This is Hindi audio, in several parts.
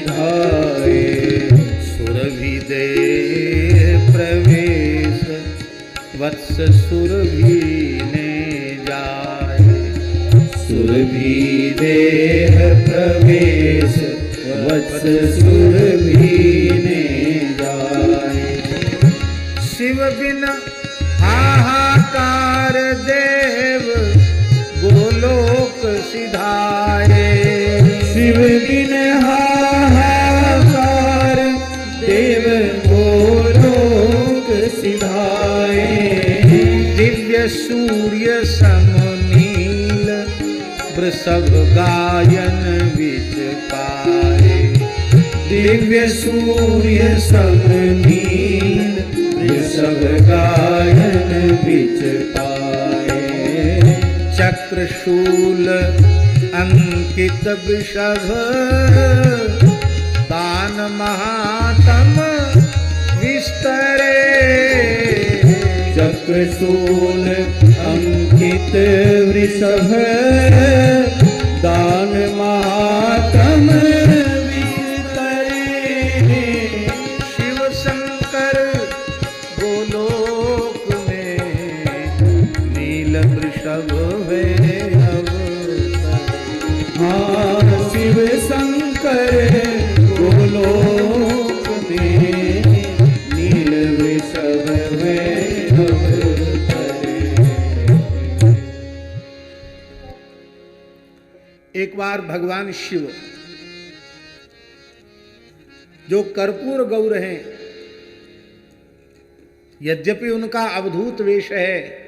धाये, सुरभि दे प्रवेश वत्स सुरभि ने जाए, सुरभि देह प्रवेश वत्स सुरभि ने जाए। शिव बिन हाहाकार देव गोलोक सिधाए, शिव बिन हाहाकार देव गोलोक सिधाए। दिव्य सूर्य समनील वृषभ गायन विच पाए, दिव्य सूर्य समनील वृषभ गायन विच पाए। चक्र शूल अंकित वृषभ दान महातम विस्तरे, चक्रशूल अंकित वृषभ दान महातम विस्तरे। शिव शंकर गोलोक में नील वृषभ वे हाँ, शिव शंकर गोलोक में नील वृषभ वैभव करे। एक बार भगवान शिव जो कर्पूर गौर हैं, यद्यपि उनका अवधूत वेश है,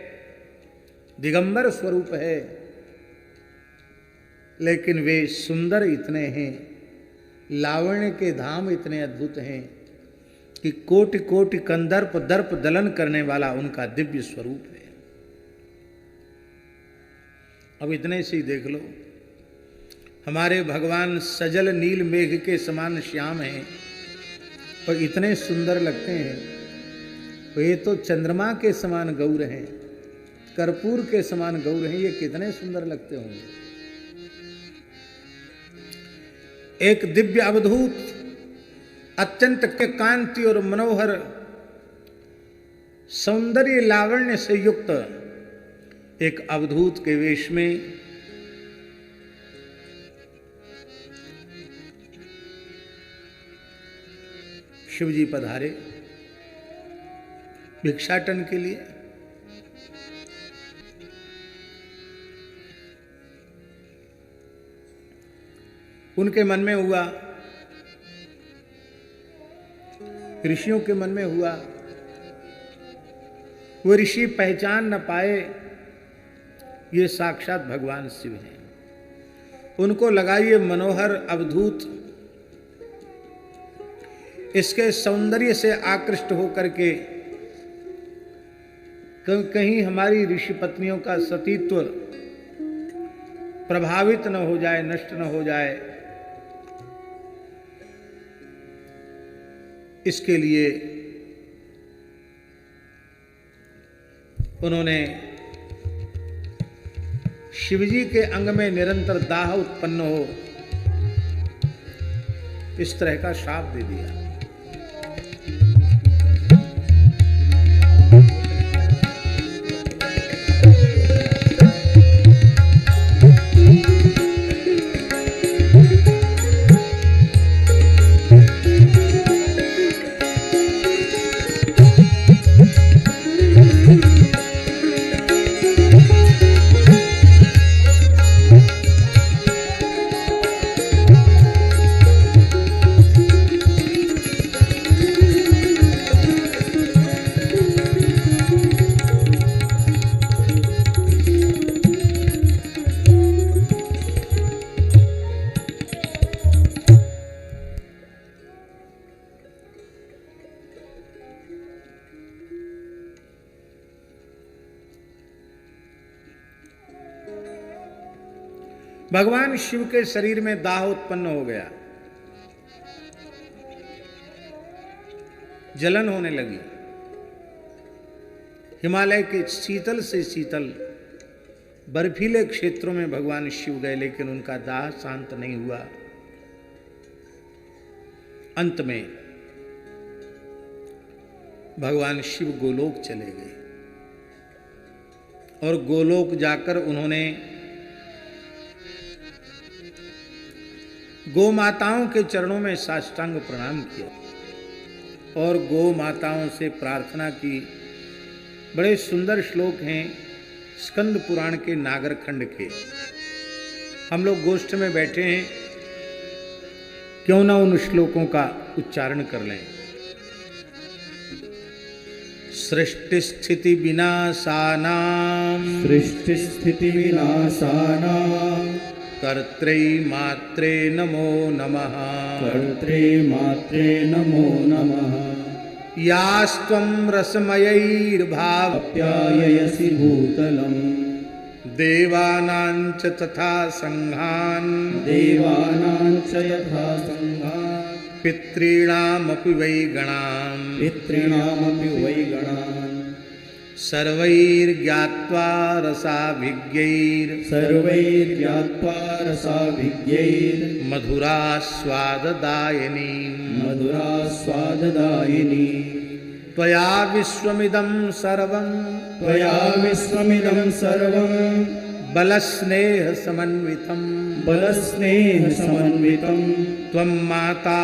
दिगंबर स्वरूप है, लेकिन वे सुंदर इतने हैं, लावण्य के धाम इतने अद्भुत हैं कि कोटि कोटि कंदर्प दर्प दलन करने वाला उनका दिव्य स्वरूप है। अब इतने से ही देख लो, हमारे भगवान सजल नील मेघ के समान श्याम हैं और इतने सुंदर लगते हैं। ये तो चंद्रमा के समान गौर हैं, कर्पूर के समान गौर हैं, ये कितने सुंदर लगते होंगे। एक दिव्य अवधूत अत्यंत के कांति और मनोहर सौंदर्य लावण्य से युक्त एक अवधूत के वेश में शिवजी पधारे भिक्षाटन के लिए। उनके मन में हुआ, ऋषियों के मन में हुआ, वो ऋषि पहचान न पाए ये साक्षात भगवान शिव हैं। उनको लगा ये मनोहर अवधूत इसके सौंदर्य से आकृष्ट होकर के कहीं हमारी ऋषि पत्नियों का सतीत्व प्रभावित न हो जाए, नष्ट न हो जाए, इसके लिए उन्होंने शिवजी के अंग में निरंतर दाह उत्पन्न हो इस तरह का श्राप दे दिया। भगवान शिव के शरीर में दाह उत्पन्न हो गया, जलन होने लगी। हिमालय के शीतल से शीतल बर्फीले क्षेत्रों में भगवान शिव गए, लेकिन उनका दाह शांत नहीं हुआ। अंत में भगवान शिव गोलोक चले गए और गोलोक जाकर उन्होंने गौ माताओं के चरणों में साष्टांग प्रणाम किया और गौ माताओं से प्रार्थना की। बड़े सुंदर श्लोक हैं स्कंद पुराण के नागर खंड के। हम लोग गोष्ठ में बैठे हैं, क्यों ना उन श्लोकों का उच्चारण कर लें। सृष्टि स्थिति विनाशानां सृष्टि स्थिति विनाशानां कर्त्रे मात्रे नमो नमः कर्त्रे मात्रे नमो नमः यास्त्वं रसमयैर्भाव आप्यायसि भूतलम् देवानां च तथा संघान् देवानां च यथा संघान् पितॄणामपि वै गणान् पितॄणामपि वै गणान् सर्वैर्ज्ञात्वा रसाभिज्ञैर् सर्वैर्ज्ञात्वा रसाभिज्ञैर् मधुरास्वाददायिनीं मधुरास्वाददायिनी त्वया विश्वमिदं सर्वं त्वया विश्वमिदं सर्वं बलस्नेहसमन्वितं बलस्नेहसमन्वितं त्वं माता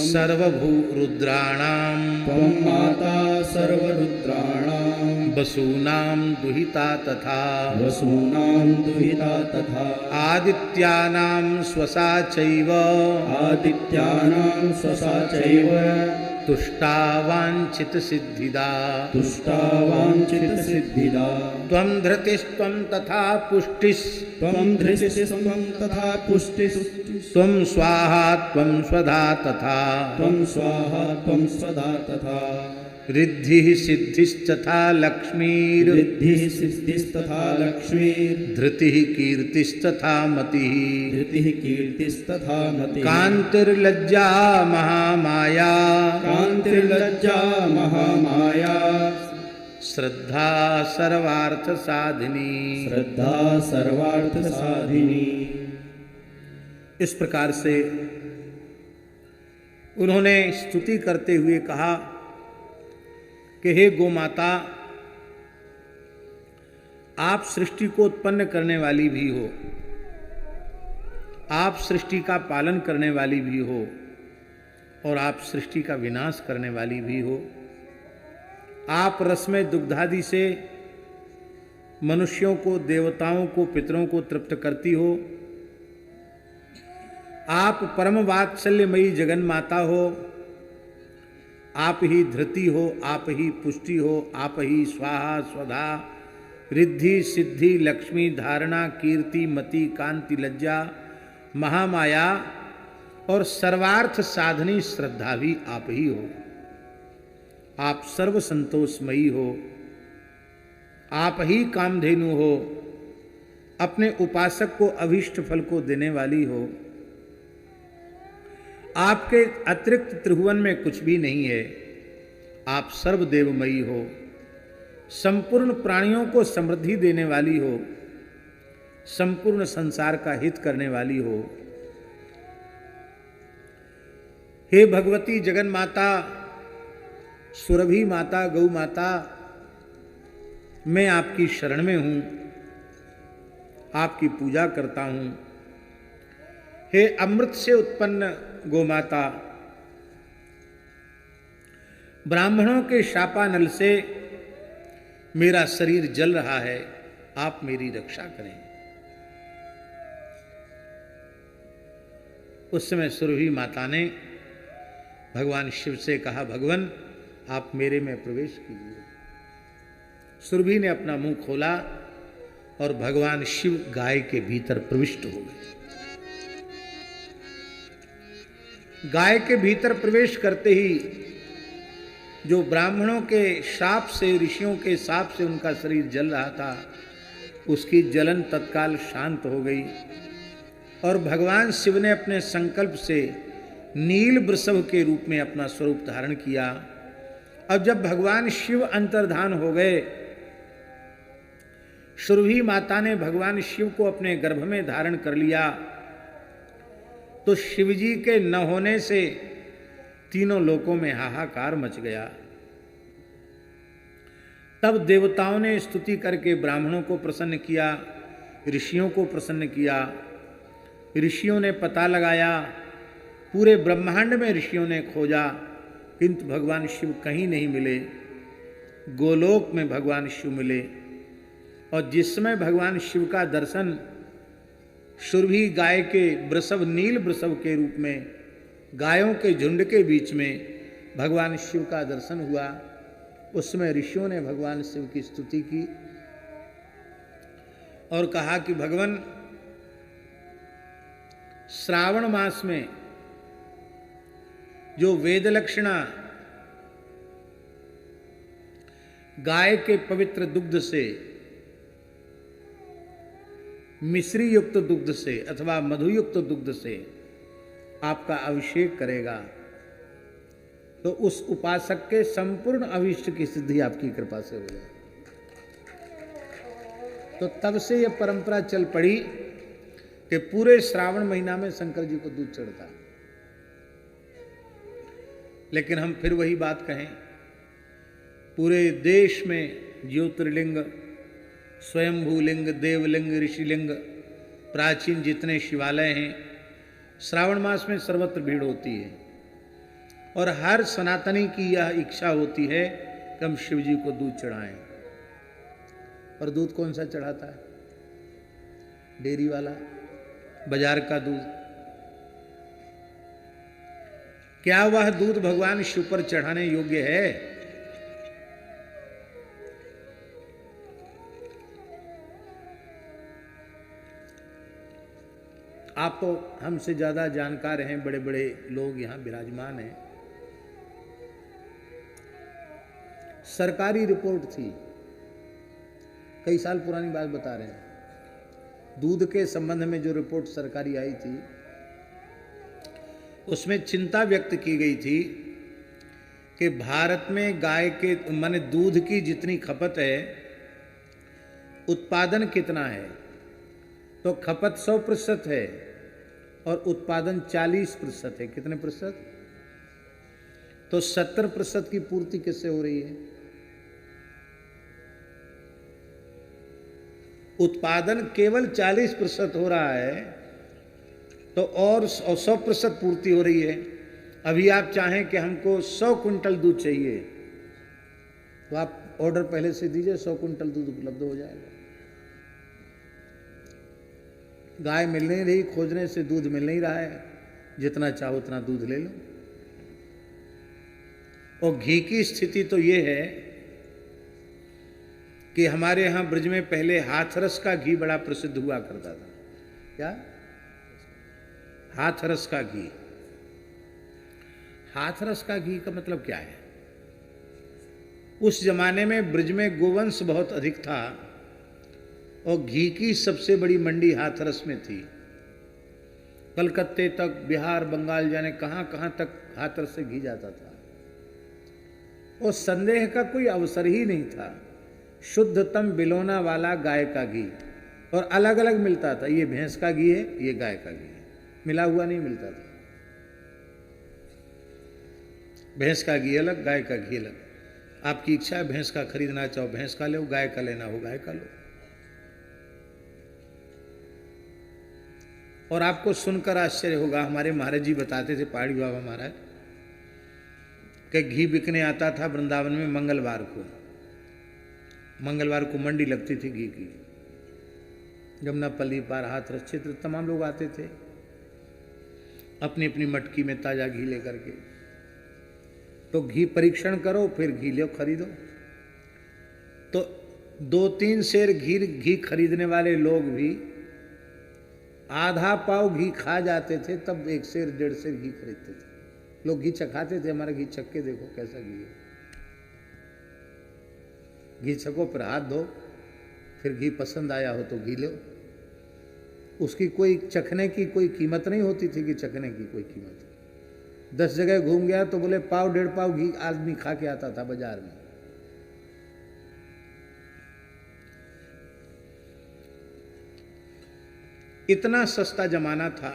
सर्वभूरुद्राणां त्वं माता सर्वरुद्राणां वसूनां दुहिता तथा वसूनां दुहिता तथा आदित्यानां स्वसा चैव आदित्यानां स्वसा चैव तुष्टा वाञ्छितसिद्धिदा तुष्टा वाञ्छितसिद्धिदा त्वं धृतिस्त्वं तथा पुष्टिस् त्वं धृतिस्त्वं तथा पुष्टिस् त्वं स्वाहा त्वं स्वधा तथा त्वं स्वाहा त्वं स्वधा तथा रिद्धिः सिद्धिस्तथा लक्ष्मीर् रिद्धिः सिद्धिस्तथा लक्ष्मीर् धृतिः कीर्तिस्तथा मतिः धृतिः कीर्तिस्तथा मतिः कान्तिर्लज्जा महामाया कान्तिर्लज्जा महामाया श्रद्धा सर्वार्थ साधिनी श्रद्धा सर्वार्थ साधिनी। इस प्रकार से उन्होंने स्तुति करते हुए कहा कि हे गोमाता, आप सृष्टि को उत्पन्न करने वाली भी हो, आप सृष्टि का पालन करने वाली भी हो और आप सृष्टि का विनाश करने वाली भी हो। आप रस में दुग्धादि से मनुष्यों को, देवताओं को, पितरों को तृप्त करती हो। आप परम वात्सल्यमयी जगन माता हो। आप ही धृति हो, आप ही पुष्टि हो, आप ही स्वाहा स्वधा रिद्धि सिद्धि लक्ष्मी धारणा कीर्ति मति कांति लज्जा महामाया और सर्वार्थ साधनी श्रद्धा भी आप ही हो। आप सर्व संतोषमयी हो, आप ही कामधेनु हो, अपने उपासक को अभीष्ट फल को देने वाली हो। आपके अतिरिक्त त्रिभुवन में कुछ भी नहीं है। आप सर्वदेवमयी हो, संपूर्ण प्राणियों को समृद्धि देने वाली हो, संपूर्ण संसार का हित करने वाली हो। हे भगवती जगन माता, सुरभि माता, गौ माता, मैं आपकी शरण में हूं, आपकी पूजा करता हूं। हे अमृत से उत्पन्न गोमाता, ब्राह्मणों के शापानल से मेरा शरीर जल रहा है, आप मेरी रक्षा करें। उस समय सुरभि माता ने भगवान शिव से कहा, भगवान आप मेरे में प्रवेश कीजिए। सुरभि ने अपना मुंह खोला और भगवान शिव गाय के भीतर प्रविष्ट हो गए। गाय के भीतर प्रवेश करते ही जो ब्राह्मणों के शाप से, ऋषियों के शाप से उनका शरीर जल रहा था, उसकी जलन तत्काल शांत हो गई और भगवान शिव ने अपने संकल्प से नील वृषभ के रूप में अपना स्वरूप धारण किया। अब जब भगवान शिव अंतर्धान हो गए, सुरभि माता ने भगवान शिव को अपने गर्भ में धारण कर लिया। तो शिवजी के न होने से तीनों लोकों में हाहाकार मच गया। तब देवताओं ने स्तुति करके ब्राह्मणों को प्रसन्न किया, ऋषियों को प्रसन्न किया। ऋषियों ने पता लगाया, पूरे ब्रह्मांड में ऋषियों ने खोजा, किंतु भगवान शिव कहीं नहीं मिले। गोलोक में भगवान शिव मिले, और जिस समय भगवान शिव का दर्शन सुरभि गाय के वृषभ, नील वृषभ के रूप में गायों के झुंड के बीच में भगवान शिव का दर्शन हुआ, उस समय ऋषियों ने भगवान शिव की स्तुति की और कहा कि भगवान, श्रावण मास में जो वेद लक्षणा गाय के पवित्र दुग्ध से, मिश्री युक्त दुग्ध से अथवा मधुयुक्त दुग्ध से आपका अभिषेक करेगा, तो उस उपासक के संपूर्ण अभिष्ट की सिद्धि आपकी कृपा से हो जाए। तो तब से यह परंपरा चल पड़ी कि पूरे श्रावण महीना में शंकर जी को दूध चढ़ता। लेकिन हम फिर वही बात कहें, पूरे देश में ज्योतिर्लिंग, स्वयंभूलिंग, देवलिंग, ऋषिलिंग, प्राचीन जितने शिवालय हैं, श्रावण मास में सर्वत्र भीड़ होती है और हर सनातनी की यह इच्छा होती है कि हम शिव जी को दूध चढ़ाएं। और दूध कौन सा चढ़ाता है? डेयरी वाला, बाजार का दूध। क्या वह दूध भगवान शिव पर चढ़ाने योग्य है? आप तो हमसे ज्यादा जानकार हैं, बड़े बड़े लोग यहां विराजमान हैं। सरकारी रिपोर्ट थी, कई साल पुरानी बात बता रहे हैं, दूध के संबंध में जो रिपोर्ट सरकारी आई थी, उसमें चिंता व्यक्त की गई थी कि भारत में गाय के माने दूध की जितनी खपत है, उत्पादन कितना है? तो खपत 100% है और उत्पादन 40% है। कितने प्रतिशत? तो 70% की पूर्ति किससे हो रही है? उत्पादन केवल 40% हो रहा है, तो और 100% पूर्ति हो रही है। अभी आप चाहें कि हमको 100 कुंटल दूध चाहिए, तो आप ऑर्डर पहले से दीजिए, 100 कुंटल दूध उपलब्ध हो जाएगा। गाय मिल नहीं रही, खोजने से दूध मिल नहीं रहा है, जितना चाहो उतना दूध ले लो। और घी की स्थिति तो ये है कि हमारे यहां ब्रज में पहले हाथरस का घी बड़ा प्रसिद्ध हुआ करता था। क्या? हाथरस का घी। हाथरस का घी का मतलब क्या है? उस जमाने में ब्रज में गोवंश बहुत अधिक था और घी की सबसे बड़ी मंडी हाथरस में थी। कलकत्ते तक, बिहार, बंगाल, जाने कहां कहां तक हाथरस से घी जाता था और संदेह का कोई अवसर ही नहीं था। शुद्धतम बिलोना वाला गाय का घी, और अलग अलग मिलता था, ये भैंस का घी है, ये गाय का घी है, मिला हुआ नहीं मिलता था। भैंस का घी अलग, गाय का घी अलग। आपकी इच्छा है भैंस का खरीदना चाहो भैंस का लो, गाय का लेना हो गाय का लो। और आपको सुनकर आश्चर्य होगा, हमारे महाराज जी बताते थे, पहाड़ी बाबा महाराज, कि घी बिकने आता था वृंदावन में मंगलवार को। मंगलवार को मंडी लगती थी घी की। जमुनापल्ली पार, हाथरस क्षेत्र, तमाम लोग आते थे अपनी अपनी मटकी में ताजा घी लेकर के। तो घी परीक्षण करो, फिर घी लो, खरीदो। तो 2-3 सेर घी खरीदने वाले लोग भी आधा पाव घी खा जाते थे, तब 1 सेर 1.5 सेर घी खरीदते थे। लोग घी चखाते थे, हमारा घी चख के देखो कैसा घी है। घी छको, फिर हाथ धो, फिर घी पसंद आया हो तो घी लो। उसकी कोई चखने की कोई कीमत नहीं होती थी कि चखने की कोई कीमत। 10 जगह घूम गया तो बोले पाव 1.5 पाव घी आदमी खा के आता था बाजार में। इतना सस्ता जमाना था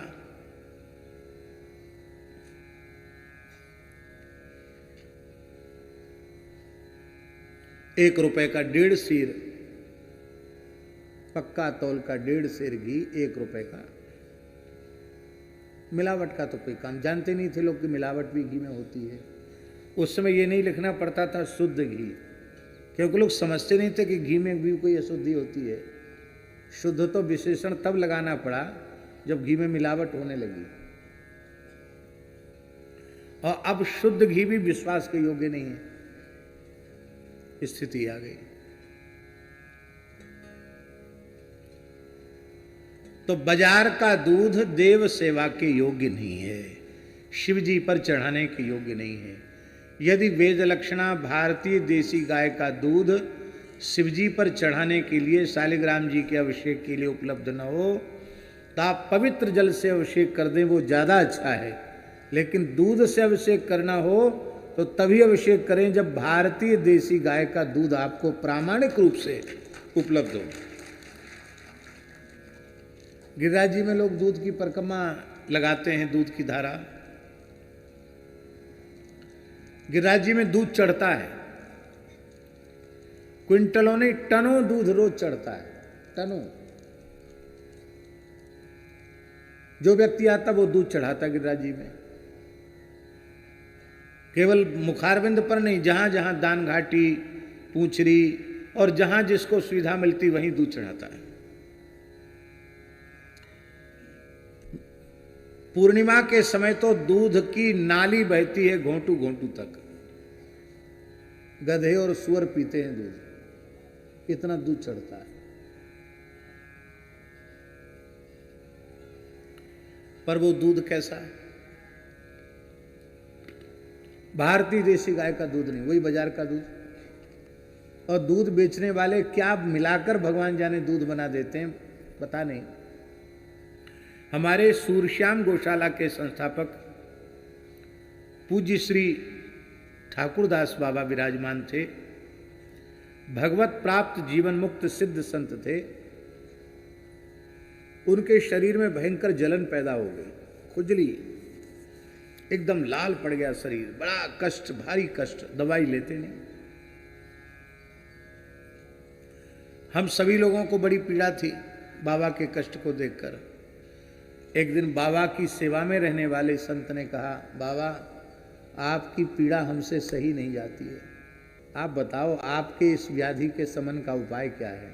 1 रुपए का 1.5 सेर, पक्का तौल का 1.5 सेर घी 1 रुपए का। मिलावट का तो कोई काम, जानते नहीं थे लोग कि मिलावट भी घी में होती है। उस समय ये नहीं लिखना पड़ता था शुद्ध घी, क्योंकि लोग समझते नहीं थे कि घी में भी कोई अशुद्धि होती है। शुद्ध तो विशेषण तब लगाना पड़ा जब घी में मिलावट होने लगी, और अब शुद्ध घी भी विश्वास के योग्य नहीं है, स्थिति आ गई। तो बाजार का दूध देव सेवा के योग्य नहीं है, शिव जी पर चढ़ाने के योग्य नहीं है। यदि वेद लक्षणा भारतीय देसी गाय का दूध शिवजी पर चढ़ाने के लिए, शालिग्राम जी के अभिषेक के लिए उपलब्ध न हो तो आप पवित्र जल से अभिषेक कर दें, वो ज़्यादा अच्छा है। लेकिन दूध से अभिषेक करना हो तो तभी अभिषेक करें जब भारतीय देसी गाय का दूध आपको प्रामाणिक रूप से उपलब्ध हो। गिरिराज जी में लोग दूध की परिक्रमा लगाते हैं, दूध की धारा। गिरिराज जी में दूध चढ़ता है, क्विंटलों नहीं टनों दूध रोज चढ़ता है, टनों। जो व्यक्ति आता वो दूध चढ़ाता गिरिराज जी में। केवल मुखारविंद पर नहीं, जहां जहां दान घाटी, पूंछरी और जहां जिसको सुविधा मिलती वहीं दूध चढ़ाता है। पूर्णिमा के समय तो दूध की नाली बहती है घोंटू घोंटू तक। गधे और सुअर पीते हैं दूध, इतना दूध चढ़ता है। पर वो दूध कैसा है? भारतीय देसी गाय का दूध नहीं, वही बाजार का दूध। और दूध बेचने वाले क्या मिलाकर भगवान जाने दूध बना देते हैं, पता नहीं। हमारे सूरश्याम गौशाला के संस्थापक पूज्य श्री ठाकुरदास बाबा विराजमान थे। भगवत प्राप्त जीवन मुक्त सिद्ध संत थे। उनके शरीर में भयंकर जलन पैदा हो गई, खुजली, एकदम लाल पड़ गया शरीर, बड़ा कष्ट, भारी कष्ट, दवाई लेते नहीं। हम सभी लोगों को बड़ी पीड़ा थी बाबा के कष्ट को देखकर। एक दिन बाबा की सेवा में रहने वाले संत ने कहा, बाबा आपकी पीड़ा हमसे सही नहीं जाती है, आप बताओ आपके इस व्याधि के शमन का उपाय क्या है।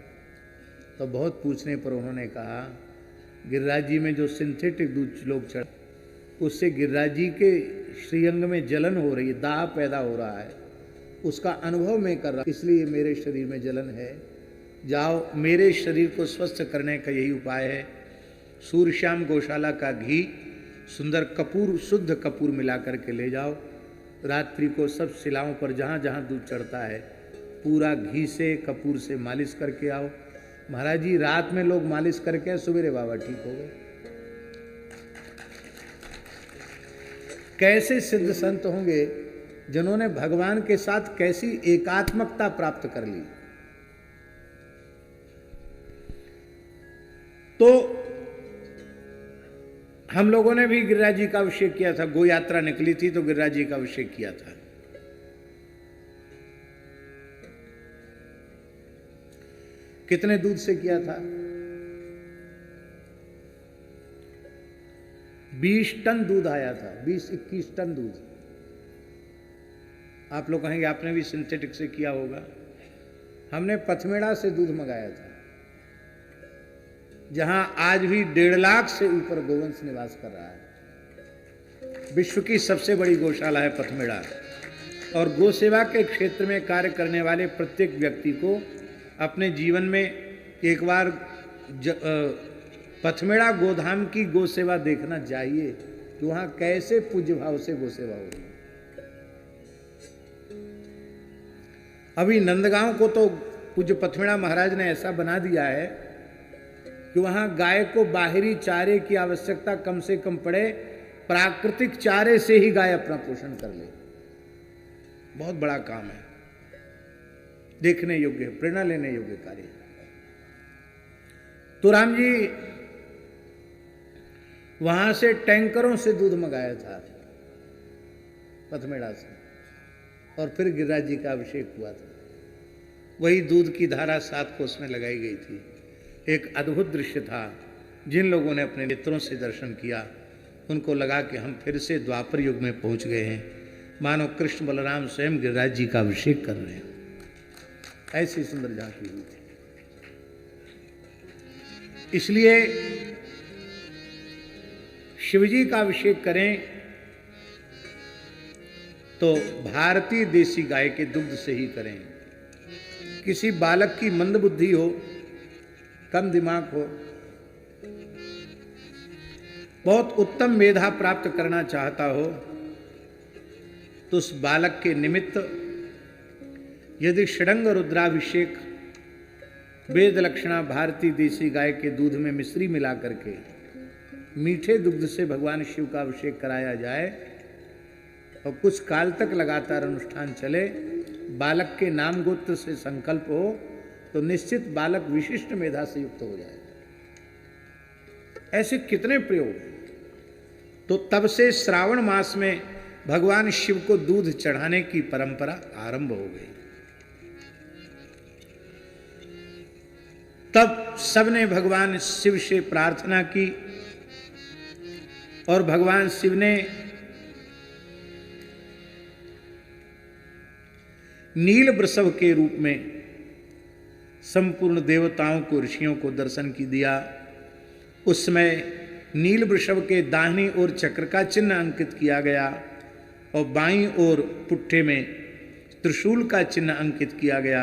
तो बहुत पूछने पर उन्होंने कहा, गिरिराज जी में जो सिंथेटिक दूध लोग चढ़, उससे गिरिराज जी के श्रीअंग में जलन हो रही है, दाह पैदा हो रहा है, उसका अनुभव मैं कर रहा, इसलिए मेरे शरीर में जलन है। जाओ, मेरे शरीर को स्वस्थ करने का यही उपाय है, सूरश्याम गौशाला का घी, सुंदर कपूर, शुद्ध कपूर मिला करके ले जाओ। रात्रि को सब शिलाओं पर जहाँ जहाँ दूध चढ़ता है पूरा घी से, कपूर से मालिश करके आओ। महाराज जी रात में लोग मालिश करके सवेरे बाबा ठीक हो गए। कैसे सिद्ध संत होंगे जिन्होंने भगवान के साथ कैसी एकात्मकता प्राप्त कर ली। तो हम लोगों ने भी गिरिराज जी का अभिषेक किया था, गो यात्रा निकली थी तो गिरिराज जी का अभिषेक किया था। कितने दूध से किया था? 20 टन दूध आया था, 20-21 टन दूध। आप लोग कहेंगे आपने भी सिंथेटिक से किया होगा। हमने पथमेड़ा से दूध मंगाया था, जहां आज भी 1.5 लाख से ऊपर गोवंश निवास कर रहा है। विश्व की सबसे बड़ी गौशाला है पथमेड़ा। और गो सेवा के क्षेत्र में कार्य करने वाले प्रत्येक व्यक्ति को अपने जीवन में एक बार पथमेड़ा गोधाम की गो सेवा देखना चाहिए कि वहां कैसे पूज्य भाव से गो सेवा हो रही है। अभी नंदगांव को तो पूज्य पथमेड़ा महाराज ने ऐसा बना दिया है कि वहां गाय को बाहरी चारे की आवश्यकता कम से कम पड़े, प्राकृतिक चारे से ही गाय अपना पोषण कर ले। बहुत बड़ा काम है, देखने योग्य, प्रेरणा लेने योग्य कार्य। तो राम जी वहां से टैंकरों से दूध मंगाया था पथमेड़ा से, और फिर गिरिराज जी का अभिषेक हुआ था। वही दूध की धारा 7 कोस में लगाई गई थी। एक अद्भुत दृश्य था। जिन लोगों ने अपने नेत्रों से दर्शन किया उनको लगा कि हम फिर से द्वापर युग में पहुंच गए हैं, मानो कृष्ण बलराम स्वयं गिरिराज जी का अभिषेक कर रहे हैं। ऐसी सुंदर झांकी हुई थी। इसलिए शिवजी का अभिषेक करें तो भारतीय देसी गाय के दुग्ध से ही करें। किसी बालक की मंद बुद्धि हो, कम दिमाग हो, बहुत उत्तम मेधा प्राप्त करना चाहता हो, तो उस बालक के निमित्त यदि षडंग रुद्राभिषेक वेद लक्षणा भारतीय देसी गाय के दूध में मिश्री मिला करके मीठे दुग्ध से भगवान शिव का अभिषेक कराया जाए और कुछ काल तक लगातार अनुष्ठान चले, बालक के नाम गोत्र से संकल्प हो, तो निश्चित बालक विशिष्ट मेधा से युक्त हो जाएगा। ऐसे कितने प्रयोग। तो तब से श्रावण मास में भगवान शिव को दूध चढ़ाने की परंपरा आरंभ हो गई। तब सबने भगवान शिव से प्रार्थना की और भगवान शिव ने नील वृषभ के रूप में संपूर्ण देवताओं को, ऋषियों को दर्शन की दिया। उस समय नील वृषभ के दाहिनी ओर चक्र का चिन्ह अंकित किया गया और बाईं ओर पुट्ठे में त्रिशूल का चिन्ह अंकित किया गया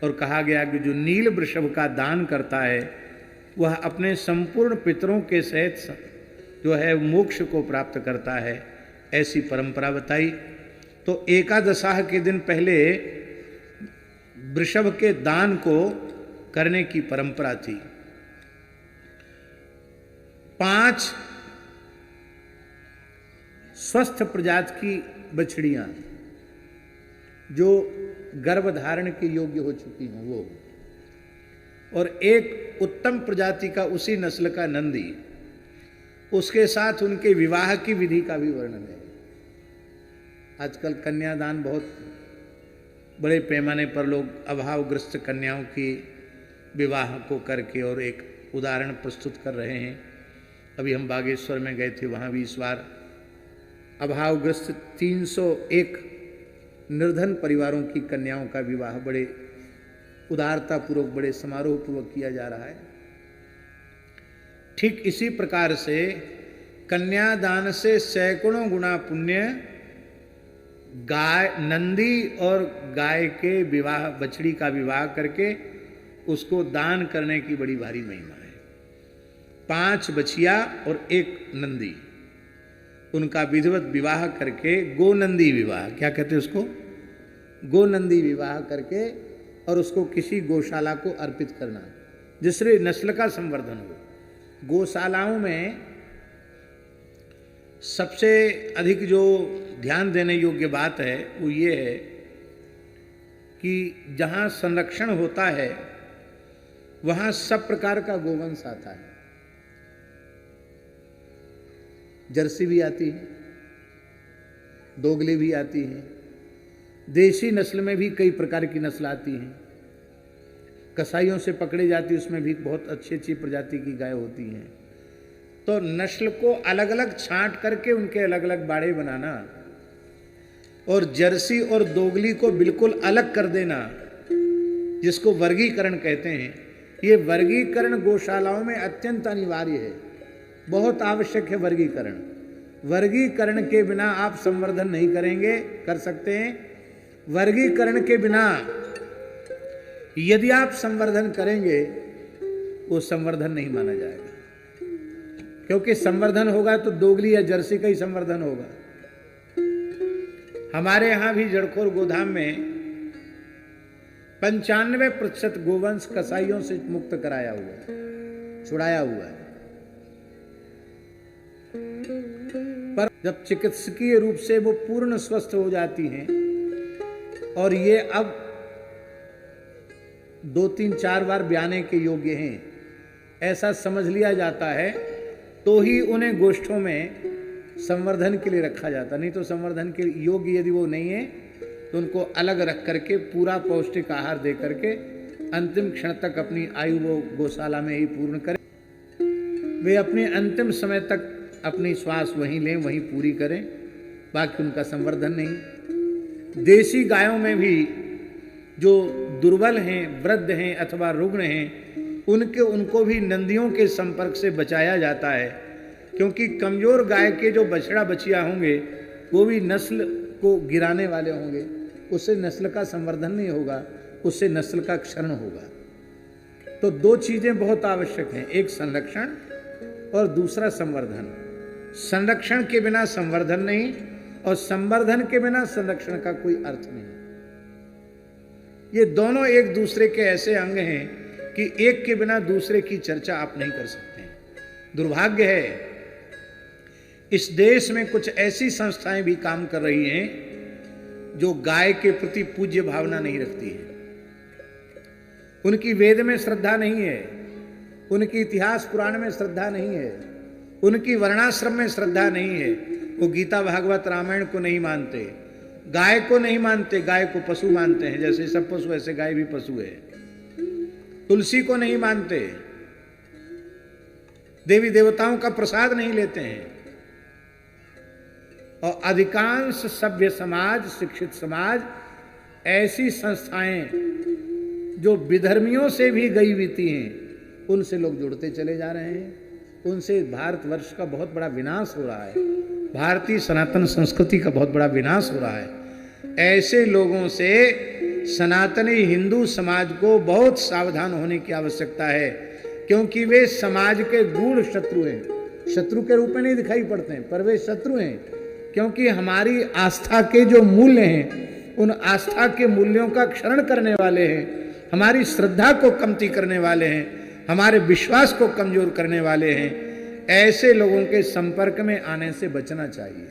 और कहा गया कि जो नील वृषभ का दान करता है वह अपने संपूर्ण पितरों के सहित जो है मोक्ष को प्राप्त करता है। ऐसी परंपरा बताई। तो एकादशाह के दिन पहले वृषभ के दान को करने की परंपरा थी। 5 स्वस्थ प्रजाति की बछड़ियां जो गर्भधारण के योग्य हो चुकी हैं वो, और एक उत्तम प्रजाति का उसी नस्ल का नंदी, उसके साथ उनके विवाह की विधि का भी वर्णन है। आजकल कन्यादान बहुत बड़े पैमाने पर लोग अभावग्रस्त कन्याओं की विवाह को करके और एक उदाहरण प्रस्तुत कर रहे हैं। अभी हम बागेश्वर में गए थे, वहाँ भी इस बार अभावग्रस्त 301 निर्धन परिवारों की कन्याओं का विवाह बड़े उदारतापूर्वक, बड़े समारोह पूर्वक किया जा रहा है। ठीक इसी प्रकार से कन्यादान से सैकड़ों गुना पुण्य गाय, नंदी और गाय के विवाह, बछड़ी का विवाह करके उसको दान करने की बड़ी भारी महिमा है। 5 बछिया और 1 नंदी, उनका विधिवत विवाह करके, गोनंदी विवाह, क्या कहते हैं उसको, गोनंदी विवाह करके और उसको किसी गौशाला को अर्पित करना जिससे नस्ल का संवर्धन हो। गौशालाओं में सबसे अधिक जो ध्यान देने योग्य बात है वो ये है कि जहाँ संरक्षण होता है वहाँ सब प्रकार का गोवंश आता है। जर्सी भी आती है, दोगली भी आती है, देसी नस्ल में भी कई प्रकार की नस्ल आती हैं, कसाईयों से पकड़ी जाती, उसमें भी बहुत अच्छी अच्छी प्रजाति की गाय होती हैं। तो नस्ल को अलग अलग छांट करके उनके अलग अलग बाड़े बनाना और जर्सी और दोगली को बिल्कुल अलग कर देना, जिसको वर्गीकरण कहते हैं, ये वर्गीकरण गौशालाओं में अत्यंत अनिवार्य है, बहुत आवश्यक है वर्गीकरण। वर्गीकरण के बिना आप संवर्धन नहीं करेंगे, कर सकते हैं। वर्गीकरण के बिना यदि आप संवर्धन करेंगे वो संवर्धन नहीं माना जाएगा, क्योंकि संवर्धन होगा तो दोगली या जर्सी का ही संवर्धन होगा। हमारे यहां भी जड़खोर गोधाम में 95% गोवंश कसाईयों से मुक्त कराया हुआ है, छुड़ाया हुआ है। पर जब चिकित्सकीय रूप से वो पूर्ण स्वस्थ हो जाती हैं और ये अब 2-3-4 बार ब्याने के योग्य हैं, ऐसा समझ लिया जाता है, तो ही उन्हें गोष्ठों में संवर्धन के लिए रखा जाता। नहीं तो संवर्धन के योग्य यदि वो नहीं है तो उनको अलग रख करके पूरा पौष्टिक आहार दे करके अंतिम क्षण तक अपनी आयु वो गौशाला में ही पूर्ण करें। वे अपने अंतिम समय तक अपनी श्वास वहीं लें, वहीं पूरी करें, बाकी उनका संवर्धन नहीं। देसी गायों में भी जो दुर्बल हैं, वृद्ध हैं अथवा रुग्ण हैं, उनको भी नंदियों के संपर्क से बचाया जाता है, क्योंकि कमजोर गाय के जो बछड़ा बछिया होंगे वो भी नस्ल को गिराने वाले होंगे, उससे नस्ल का संवर्धन नहीं होगा, उससे नस्ल का क्षरण होगा। तो दो चीजें बहुत आवश्यक हैं, एक संरक्षण और दूसरा संवर्धन। संरक्षण के बिना संवर्धन नहीं और संवर्धन के बिना संरक्षण का कोई अर्थ नहीं। ये दोनों एक दूसरे के ऐसे अंग हैं कि एक के बिना दूसरे की चर्चा आप नहीं कर सकते। दुर्भाग्य है, इस देश में कुछ ऐसी संस्थाएं भी काम कर रही हैं जो गाय के प्रति पूज्य भावना नहीं रखती है। उनकी वेद में श्रद्धा नहीं है, उनकी इतिहास पुराण में श्रद्धा नहीं है, उनकी वर्णाश्रम में श्रद्धा नहीं है। वो गीता भागवत रामायण को नहीं मानते, गाय को नहीं मानते, गाय को पशु मानते हैं, जैसे सब पशु ऐसे गाय भी पशु है। तुलसी को नहीं मानते, देवी देवताओं का प्रसाद नहीं लेते हैं। और अधिकांश सभ्य समाज, शिक्षित समाज, ऐसी संस्थाएं जो विधर्मियों से भी गई बीती हैं, उनसे लोग जुड़ते चले जा रहे हैं। उनसे भारतवर्ष का बहुत बड़ा विनाश हो रहा है, भारतीय सनातन संस्कृति का बहुत बड़ा विनाश हो रहा है। ऐसे लोगों से सनातनी हिंदू समाज को बहुत सावधान होने की आवश्यकता है, क्योंकि वे समाज के गूढ़ शत्रु हैं। शत्रु के रूप में नहीं दिखाई पड़ते हैं, पर वे शत्रु हैं, क्योंकि हमारी आस्था के जो मूल्य हैं, उन आस्था के मूल्यों का क्षरण करने वाले हैं, हमारी श्रद्धा को कमती करने वाले हैं, हमारे विश्वास को कमजोर करने वाले हैं। ऐसे लोगों के संपर्क में आने से बचना चाहिए।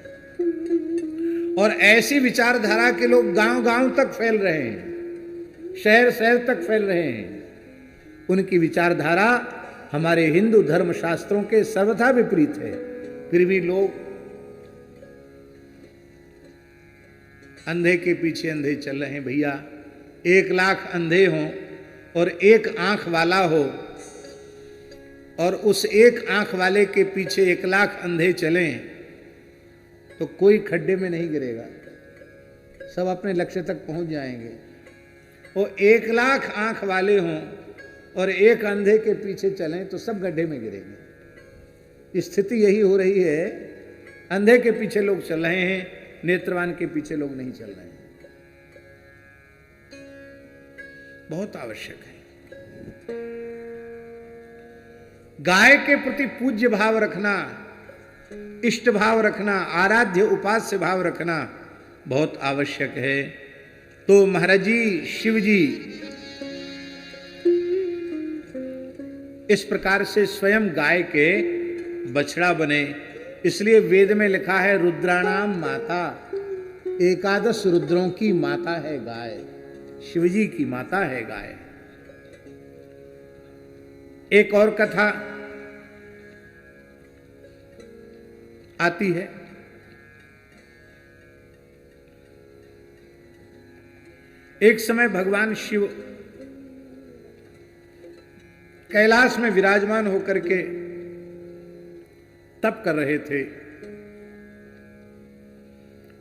और ऐसी विचारधारा के लोग गांव-गांव तक फैल रहे हैं, शहर-शहर तक फैल रहे हैं। उनकी विचारधारा हमारे हिंदू धर्म शास्त्रों के सर्वथा विपरीत है, फिर भी लोग अंधे के पीछे अंधे चल रहे हैं। भैया, 1 लाख अंधे हों और एक आंख वाला हो, और उस एक आंख वाले के पीछे 1 लाख अंधे चलें, तो कोई खड्डे में नहीं गिरेगा, सब अपने लक्ष्य तक पहुंच जाएंगे। और 1 लाख आंख वाले हों और एक अंधे के पीछे चलें तो सब गड्ढे में गिरेंगे। स्थिति यही हो रही है, अंधे के पीछे लोग चल रहे हैं, नेत्रवान के पीछे लोग नहीं चल रहे हैं। बहुत आवश्यक है गाय के प्रति पूज्य भाव रखना, इष्ट भाव रखना, आराध्य उपास्य भाव रखना बहुत आवश्यक है। तो महाराज जी, शिव जी इस प्रकार से स्वयं गाय के बछड़ा बने। इसलिए वेद में लिखा है, रुद्राणाम माता, 11 रुद्रों की माता है गाय, शिवजी की माता है गाय। एक और कथा आती है। एक समय भगवान शिव कैलाश में विराजमान होकर के तप कर रहे थे,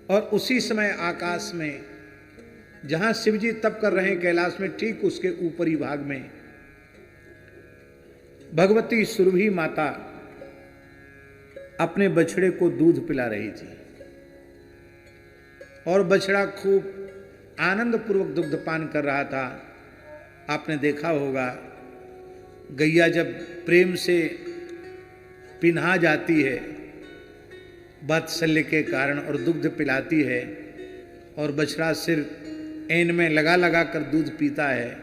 और उसी समय आकाश में, जहां शिवजी तप कर रहे हैं कैलाश में, ठीक उसके ऊपरी भाग में भगवती सुरभि माता अपने बछड़े को दूध पिला रही थी, और बछड़ा खूब आनंद पूर्वक दुग्ध पान कर रहा था। आपने देखा होगा, गैया जब प्रेम से पिन्हा जाती है वात्सल्य के कारण और दुग्ध पिलाती है, और बछड़ा सिर ऐन में लगा लगा कर दूध पीता है,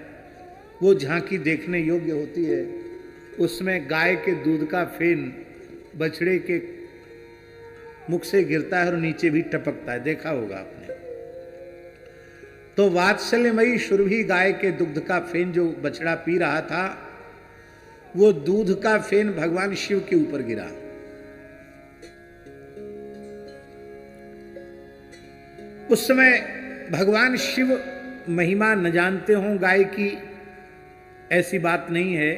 वो झांकी देखने योग्य होती है। उसमें गाय के दूध का फेन बछड़े के मुख से गिरता है और नीचे भी टपकता है, देखा होगा आपने। तो वात्सल्यमयी सुरभि गाय के दुग्ध का फेन जो बछड़ा पी रहा था, वो दूध का फेन भगवान शिव के ऊपर गिरा। उस समय भगवान शिव महिमा न जानते हों गाय की, ऐसी बात नहीं है।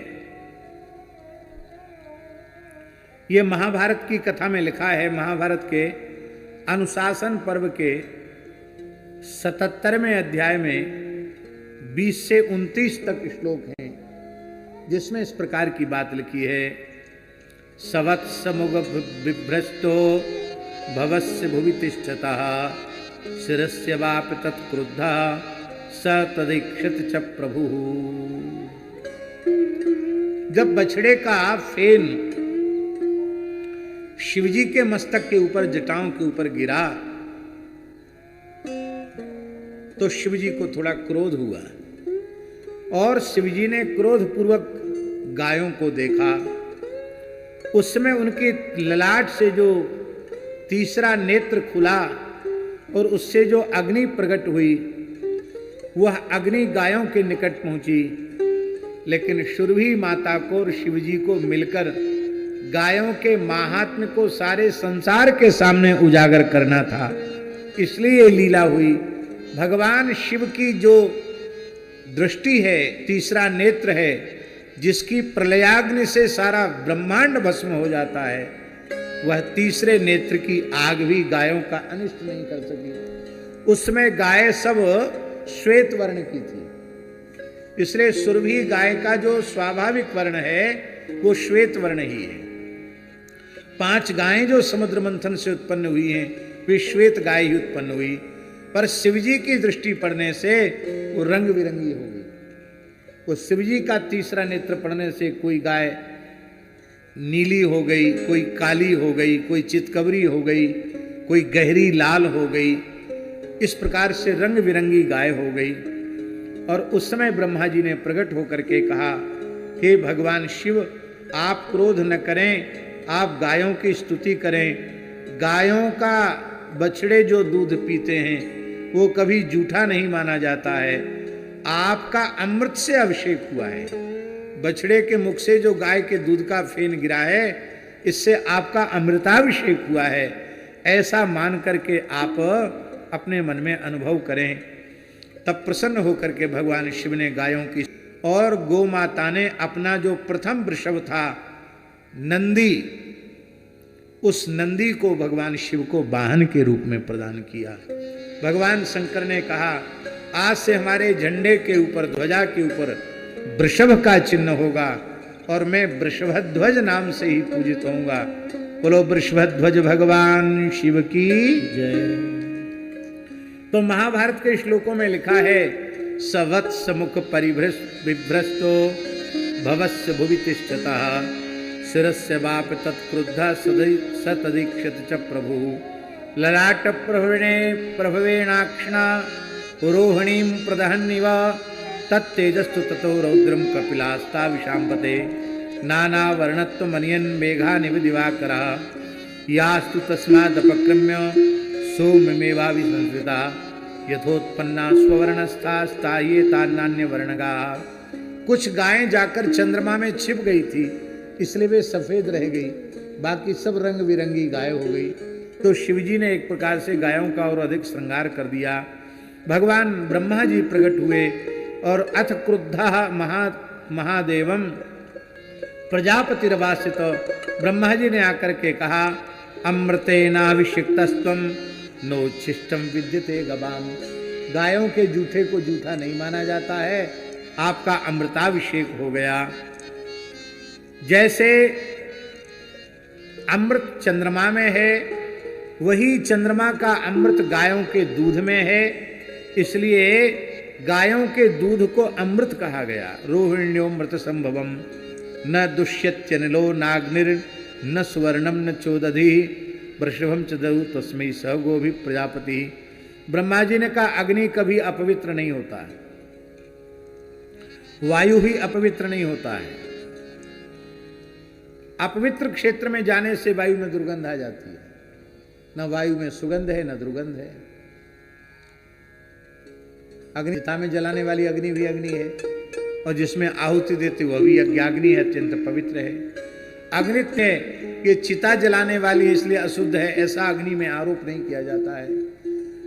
ये महाभारत की कथा में लिखा है। महाभारत के अनुशासन पर्व के 77वें अध्याय में 20 से 29 तक श्लोक हैं, जिसमें इस प्रकार की बात लिखी है। सवत्समुग बिभ्रष्टो भवस्य भुवि तिष्ठतः शिरस्य वापि तत्क्रुद्धः स तदीक्षित च प्रभु। जब बछड़े का फेन शिवजी के मस्तक के ऊपर, जटाओं के ऊपर गिरा तो शिवजी को थोड़ा क्रोध हुआ और शिवजी ने क्रोध पूर्वक गायों को देखा। उस समय उनके ललाट से जो तीसरा नेत्र खुला और उससे जो अग्नि प्रकट हुई, वह अग्नि गायों के निकट पहुंची। लेकिन सुरभि माता को और शिवजी को मिलकर गायों के महात्म्य को सारे संसार के सामने उजागर करना था, इसलिए लीला हुई। भगवान शिव की जो दृष्टि है, तीसरा नेत्र है, जिसकी प्रलयाग्नि से सारा ब्रह्मांड भस्म हो जाता है, वह तीसरे नेत्र की आग भी गायों का अनिष्ट नहीं कर सकी। उसमें गाय सब श्वेत वर्ण की थी, इसलिए सुरभि गाय का जो स्वाभाविक वर्ण है वो श्वेत वर्ण ही है। 5 गायें जो समुद्र मंथन से उत्पन्न हुई हैं, वे श्वेत गाय ही उत्पन्न हुई, पर शिवजी की दृष्टि पड़ने से वो रंग बिरंगी हो गई। वो शिवजी का तीसरा नेत्र पड़ने से कोई गाय नीली हो गई, कोई काली हो गई, कोई चितकबरी हो गई, कोई गहरी लाल हो गई। इस प्रकार से रंग बिरंगी गाय हो गई। और उस समय ब्रह्मा जी ने प्रकट होकर के कहा, हे भगवान शिव, आप क्रोध न करें, आप गायों की स्तुति करें। गायों का बछड़े जो दूध पीते हैं वो कभी जूठा नहीं माना जाता है। आपका अमृत से अभिषेक हुआ है। बछड़े के मुख से जो गाय के दूध का फेन गिरा है, इससे आपका अमृताभिषेक हुआ है। ऐसा मान करके आप अपने मन में अनुभव करें। तब प्रसन्न होकर के भगवान शिव ने गायों की और गौ माता ने अपना जो प्रथम वृषभ था नंदी, उस नंदी को भगवान शिव को वाहन के रूप में प्रदान किया। भगवान शंकर ने कहा, आज से हमारे झंडे के ऊपर, ध्वजा के ऊपर वृषभ का चिन्ह होगा और मैं वृषभध्वज नाम से ही पूजित होऊंगा। बोलो वृषभध्वज भगवान शिव की जय। तो महाभारत के श्लोकों में लिखा है, सवत्स मुख बिभ्रष्टो भवस्य भुवि तिष्ठतः शिरस्य वाप तत्क्रुद्धः सतदीक्षित च प्रभु। ललाट प्रभवेणाक्षणा पुरोहिणीं प्रदहन्निव तत्तेजस्तु ततो रौद्रं कपिलास्ता विशाम्पते। नानावर्णत्वमनियन् मेघानिव दिवाकरः यास्तु तस्मादपक्रम्य सोममेवाभिसंस्कृता यथोत्पन्ना स्ववर्णस्थास्ता ये तान्नान्य वर्णगा। कुछ गायें जाकर चंद्रमा में छिप गई थी, इसलिए वे सफेद रह गई, बाकी सब रंग बिरंगी गाय हो गई। तो शिवजी ने एक प्रकार से गायों का और अधिक श्रृंगार कर दिया। भगवान ब्रह्मा जी प्रकट हुए और अथ क्रुद्धः महादेवम प्रजापतिरवासित। ब्रह्मा जी ने आकर के कहा, अमृतेनाभिषिक्तस्त्वं नोच्छिष्टम विद्यते गवाम। गायों के जूठे को जूठा नहीं माना जाता है, आपका अमृताभिषेक हो गया। जैसे अमृत चंद्रमा में है, वही चंद्रमा का अमृत गायों के दूध में है, इसलिए गायों के दूध को अमृत कहा गया। रोहिण्योमृत संभवम न दुष्यत्यनिलो नाग्निर न सुवर्णम न चोदधि वृषभम च दधु तस्मै स गोभि प्रजापति। ब्रह्मा जी ने कहा, अग्नि कभी अपवित्र नहीं होता है, वायु ही अपवित्र नहीं होता है। अपवित्र क्षेत्र में जाने से वायु में दुर्गंध आ जाती है, न वायु में सुगंध है न दुर्गंध है। अग्नि चिता में जलाने वाली अग्नि भी अग्नि है, और जिसमें आहुति देती वह भी यज्ञाग्नि है, अत्यंत पवित्र है। अग्नि ने ये चिता जलाने वाली इसलिए अशुद्ध है, ऐसा अग्नि में आरोप नहीं किया जाता है।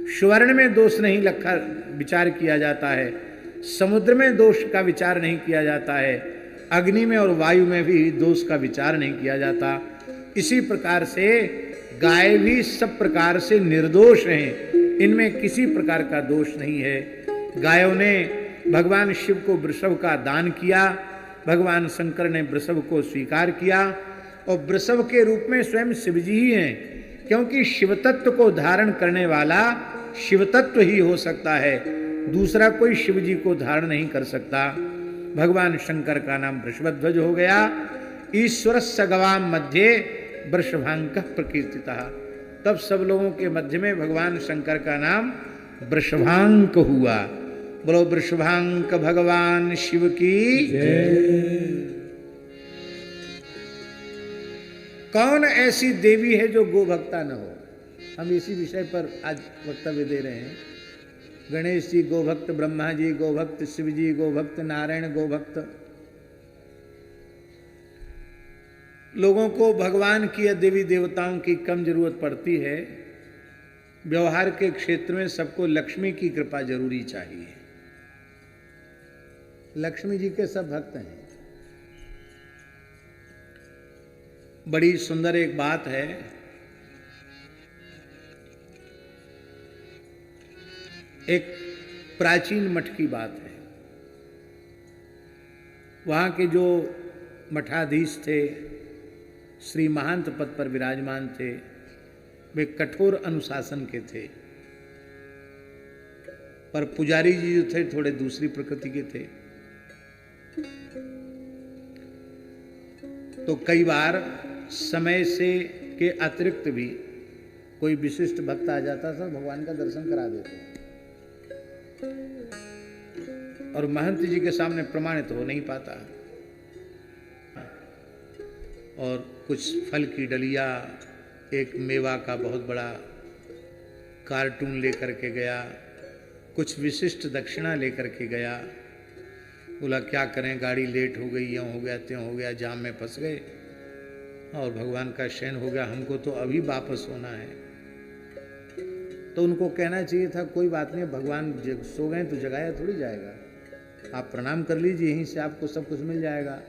स्वर्ण में दोष नहीं रखा विचार किया जाता है, समुद्र में दोष का विचार नहीं किया जाता है, अग्नि में और वायु में भी दोष का विचार नहीं किया जाता। इसी प्रकार से गाय भी सब प्रकार से निर्दोष हैं, इनमें किसी प्रकार का दोष नहीं है। गायों ने भगवान शिव को वृषभ का दान किया, भगवान शंकर ने वृषभ को स्वीकार किया और वृषभ के रूप में स्वयं शिव जी ही हैं, क्योंकि शिव तत्व को धारण करने वाला शिव तत्व ही हो सकता है, दूसरा कोई शिव जी को धारण नहीं कर सकता। भगवान शंकर का नाम वृषभध्वज हो गया। ईश्वर सगवाम मध्य वृषभांक प्रकीर्तिता, तब सब लोगों के मध्य में भगवान शंकर का नाम वृषभांक हुआ। बोलो वृषभांक भगवान शिव की जय। कौन ऐसी देवी है जो गोभक्ता न हो? हम इसी विषय पर आज वक्तव्य दे रहे हैं। गणेश जी गोभक्त, ब्रह्मा जी गोभक्त, शिव जी गोभक्त, नारायण गोभक्त। लोगों को भगवान की या देवी देवताओं की कम जरूरत पड़ती है। व्यवहार के क्षेत्र में सबको लक्ष्मी की कृपा जरूरी चाहिए। लक्ष्मी जी के सब भक्त हैं। बड़ी सुंदर एक बात है, एक प्राचीन मठ की बात है। वहाँ के जो मठाधीश थे, श्री महंत पद पर विराजमान थे, वे कठोर अनुशासन के थे, पर पुजारी जी जो थे थोड़े दूसरी प्रकृति के थे। तो कई बार समय से के अतिरिक्त भी कोई विशिष्ट भक्त आ जाता था, भगवान का दर्शन करा देते, और महंत जी के सामने प्रमाणित हो नहीं पाता। और कुछ फल की डलिया, एक मेवा का बहुत बड़ा कार्टून लेकर के गया, कुछ विशिष्ट दक्षिणा लेकर के गया। बोला क्या करें, गाड़ी लेट हो गई, यूँ हो गया त्यों हो गया, जाम में फंस गए और भगवान का शयन हो गया, हमको तो अभी वापस होना है। तो उनको कहना चाहिए था कोई बात नहीं, भगवान सो गए तो जगाया थोड़ी जाएगा, आप प्रणाम कर लीजिए, यहीं से आपको सब कुछ मिल जाएगा,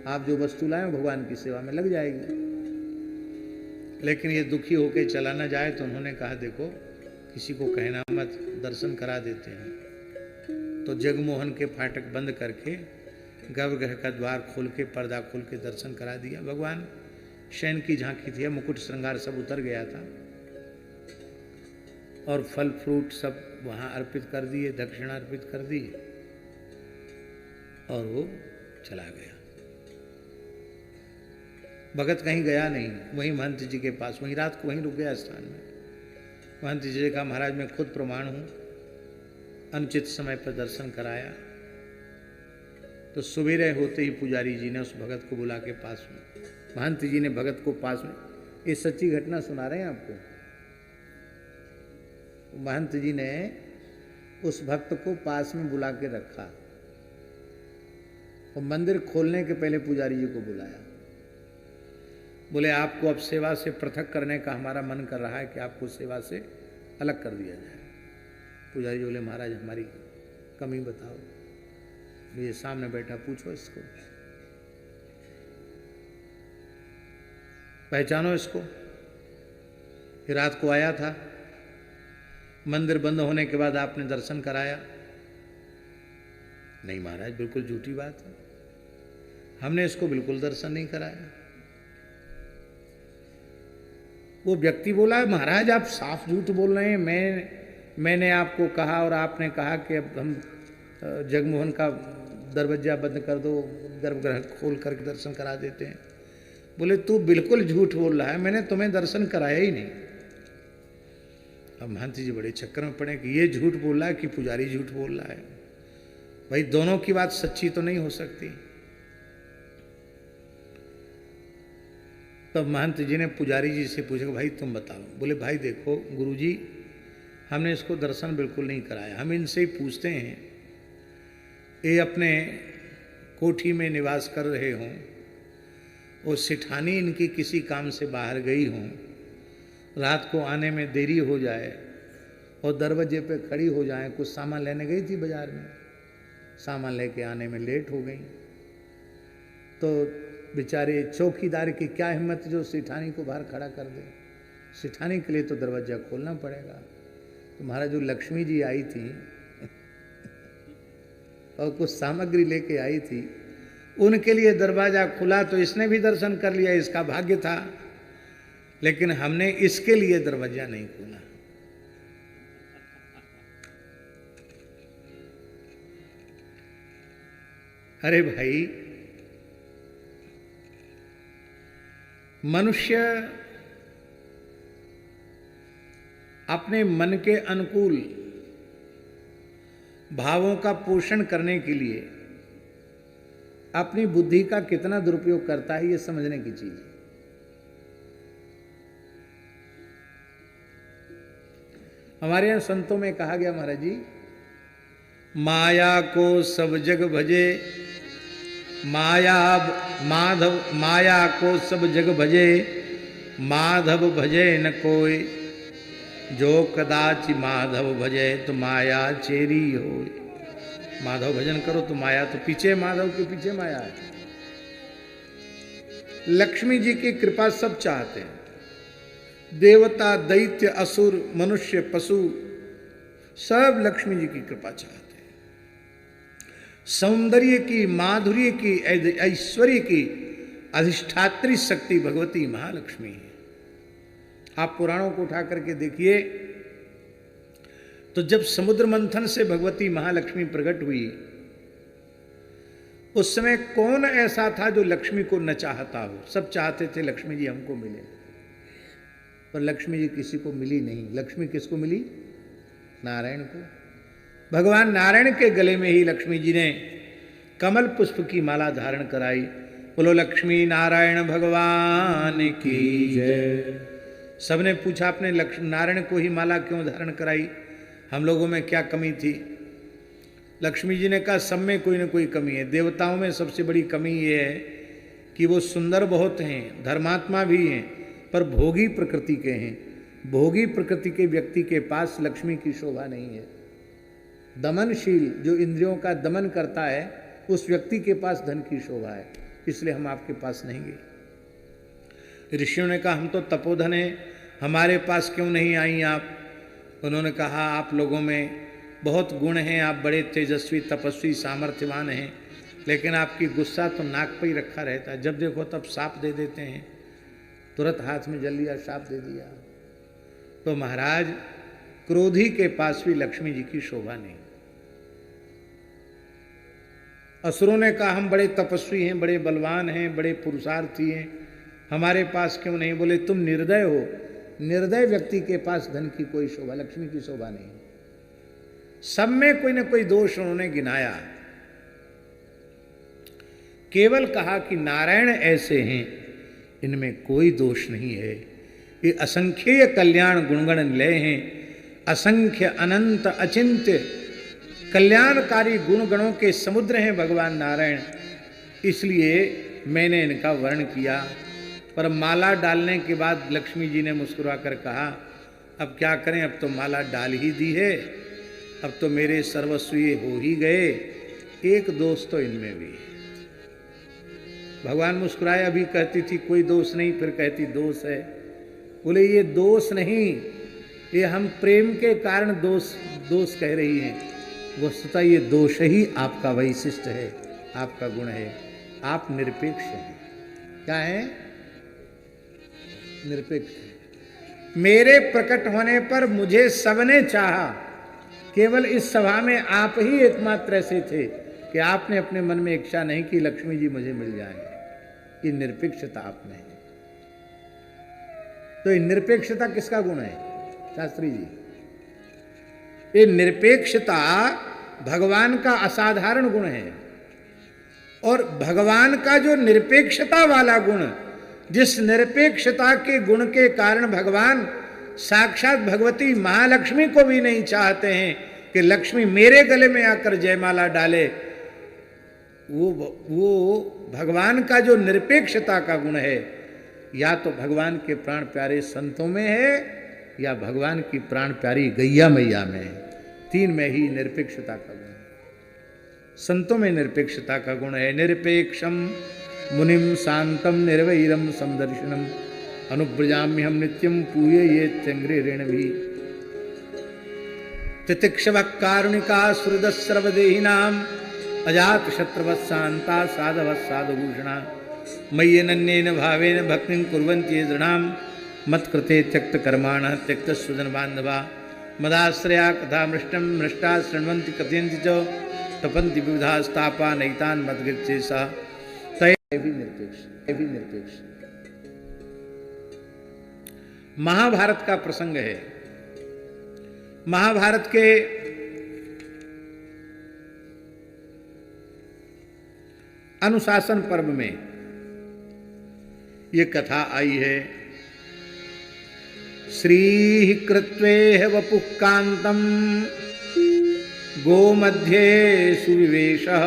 आप जो वस्तु लाएं भगवान की सेवा में लग जाएगी। लेकिन ये दुखी होकर चला ना जाए, तो उन्होंने कहा देखो किसी को कहना मत, दर्शन करा देते हैं। तो जगमोहन के फाटक बंद करके गर्भगृह का द्वार खोल के, पर्दा खोल के दर्शन करा दिया। भगवान शयन की झांकी थी, मुकुट श्रृंगार सब उतर गया था, और फल फ्रूट सब वहाँ अर्पित कर दिए, दक्षिणा अर्पित कर दी, और वो चला गया। भगत कहीं गया नहीं, वहीं महंत जी के पास, वहीं रात को वहीं रुक गया स्थान में। महंत जी ने कहा महाराज मैं खुद प्रमाण हूँ, अनुचित समय पर दर्शन कराया। तो सवेरे होते ही पुजारी जी ने उस भगत को बुला के पास में, महंत जी ने भगत को पास में, ये सच्ची घटना सुना रहे हैं आपको। महंत जी ने उस भक्त को पास में बुला के रखा और मंदिर खोलने के पहले पुजारी जी को बुलाया। बोले आपको अब सेवा से पृथक करने का हमारा मन कर रहा है कि आपको सेवा से अलग कर दिया जाए। पुजारी जी बोले महाराज हमारी कमी बताओ। ये सामने बैठा, पूछो इसको, पहचानो इसको। फिर रात को आया था, मंदिर बंद होने के बाद आपने दर्शन कराया? नहीं महाराज बिल्कुल झूठी बात है, हमने इसको बिल्कुल दर्शन नहीं कराया। वो व्यक्ति बोला महाराज आप साफ झूठ बोल रहे हैं, मैंने आपको कहा और आपने कहा कि अब हम जगमोहन का दरवाजा बंद कर दो, गर्भगृह खोल करके दर्शन करा देते हैं। बोले तू बिल्कुल झूठ बोल रहा है, मैंने तुम्हें दर्शन कराया ही नहीं। अब महंत जी बड़े चक्कर में पड़े कि ये झूठ बोल रहा है कि पुजारी झूठ बोल रहा है। भाई दोनों की बात सच्ची तो नहीं हो सकती। तब महंत जी ने पुजारी जी से पूछा भाई तुम बताओ। बोले भाई देखो गुरुजी, हमने इसको दर्शन बिल्कुल नहीं कराया। हम इनसे ही पूछते हैं, ये अपने कोठी में निवास कर रहे हों और सिठानी इनकी किसी काम से बाहर गई हों, रात को आने में देरी हो जाए और दरवाजे पे खड़ी हो जाएं। कुछ सामान लेने गई थी बाजार में, सामान लेके आने में लेट हो गई, तो बेचारे चौकीदार की क्या हिम्मत जो सेठानी को बाहर खड़ा कर दे। सेठानी के लिए तो दरवाजा खोलना पड़ेगा। तो महाराज जो लक्ष्मी जी आई थी और कुछ सामग्री लेके आई थी, उनके लिए दरवाजा खुला तो इसने भी दर्शन कर लिया, इसका भाग्य था। लेकिन हमने इसके लिए दरवाजा नहीं खोला। अरे भाई, मनुष्य अपने मन के अनुकूल भावों का पोषण करने के लिए अपनी बुद्धि का कितना दुरुपयोग करता है, यह समझने की चीज है। हमारे यहां संतों में कहा गया, महाराज जी, माया को सब जग भजे, माया को सब जग भजे, माधव भजे न कोई, जो कदाच माधव भजे तो माया चेरी हो। माधव भजन करो तो माया तो पीछे, माधव के पीछे माया है। लक्ष्मी जी की कृपा सब चाहते हैं। देवता, दैत्य, असुर, मनुष्य, पशु सब लक्ष्मी जी की कृपा चाहते हैं। सौंदर्य की, माधुर्य की, ऐश्वर्य की अधिष्ठात्री शक्ति भगवती महालक्ष्मी है। आप पुराणों को उठा करके देखिए तो जब समुद्र मंथन से भगवती महालक्ष्मी प्रकट हुई, उस समय कौन ऐसा था जो लक्ष्मी को न चाहता हो? सब चाहते थे लक्ष्मी जी हमको मिले, पर लक्ष्मी जी किसी को मिली नहीं। लक्ष्मी किसको मिली? नारायण को। भगवान नारायण के गले में ही लक्ष्मी जी ने कमल पुष्प की माला धारण कराई। बोलो लक्ष्मी नारायण भगवान की जय। सबने पूछा अपने नारायण को ही माला क्यों धारण कराई, हम लोगों में क्या कमी थी? लक्ष्मी जी ने कहा सब में कोई ना कोई कमी है। देवताओं में सबसे बड़ी कमी ये है कि वो सुंदर बहुत हैं, धर्मात्मा भी हैं, पर भोगी प्रकृति के हैं। भोगी प्रकृति के व्यक्ति के पास लक्ष्मी की शोभा नहीं है। दमनशील, जो इंद्रियों का दमन करता है, उस व्यक्ति के पास धन की शोभा है। इसलिए हम आपके पास नहीं गए। ऋषियों ने कहा हम तो तपोधन हैं, हमारे पास क्यों नहीं आई आप? उन्होंने कहा आप लोगों में बहुत गुण हैं, आप बड़े तेजस्वी, तपस्वी, सामर्थ्यवान हैं, लेकिन आपकी गुस्सा तो नाक पे ही रखा रहता है। जब देखो तब साप दे देते हैं, तुरंत हाथ में जल लिया, साप दे दिया। तो महाराज, क्रोधी के पास भी लक्ष्मी जी की शोभा नहीं। असुरों ने कहा हम बड़े तपस्वी हैं, बड़े बलवान हैं, बड़े पुरुषार्थी हैं, हमारे पास क्यों नहीं? बोले तुम निर्दय हो। निर्दय व्यक्ति के पास धन की कोई शोभा, लक्ष्मी की शोभा नहीं। सब में कोई ना कोई दोष उन्होंने गिनाया। केवल कहा कि नारायण ऐसे हैं, इनमें कोई दोष नहीं है। ये असंख्य कल्याण गुणगण निलय हैं, असंख्य अनंत अचिंत्य कल्याणकारी गुणगणों के समुद्र हैं भगवान नारायण। इसलिए मैंने इनका वर्ण किया। पर माला डालने के बाद लक्ष्मी जी ने मुस्कुरा कर कहा अब क्या करें, अब तो माला डाल ही दी है, अब तो मेरे सर्वस्व ये हो ही गए, एक दोष तो इनमें भी है। भगवान मुस्कुराए, अभी कहती थी कोई दोष नहीं, फिर कहती दोष है। बोले ये दोष नहीं, ये हम प्रेम के कारण दोष कह रही हैं। वस्तुतः ये दोष ही आपका वैशिष्ट है, आपका गुण है। आप निरपेक्ष हैं। क्या है? निरपेक्ष। मेरे प्रकट होने पर मुझे सबने चाहा, केवल इस सभा में आप ही एकमात्र ऐसे थे कि आपने अपने मन में इच्छा नहीं कि लक्ष्मी जी मुझे मिल जाएंगे। ये निरपेक्षता आप में है। तो ये निरपेक्षता किसका गुण है शास्त्री जी? ये निरपेक्षता भगवान का असाधारण गुण है। और भगवान का जो निरपेक्षता वाला गुण, जिस निरपेक्षता के गुण के कारण भगवान साक्षात भगवती महालक्ष्मी को भी नहीं चाहते हैं कि लक्ष्मी मेरे गले में आकर जयमाला डाले, वो भगवान का जो निरपेक्षता का गुण है, या तो भगवान के प्राण प्यारे संतों में है या भगवान की प्राण प्यारी गैया मैया में, तीन में ही निरपेक्षता का गुण है। संतों में निरपेक्षता का गुण है। निरपेक्षम मुनिम शांतम निर्वैरम समदर्शनम अनुव्रजाम्यहम नित्यम पूये ये चंग्रे ऋण भी तितिक्षव कारुणिका सुहृद सर्वदेहिनाम अजात शत्रुवत्शांता साधवत्साधभूषणा मय्य नन्येन भावेन भक्तिं कुर्वन्ति दृढाम मत्कृते त्यक्त कर्माण त्यक्त सुजन बांधवा मदाश्रया कथा मृष्टम मृष्टा शृण्वन्ति कथयन्ति च तपन्ति विविधास्तापा नैतान मद्गच्छेसा तय भी निरपेक्ष। महाभारत का प्रसंग है। महाभारत के अनुशासन पर्व में ये कथा आई है। श्री कृत्वेह वपुः कांतम गोमध्ये सुविवेशः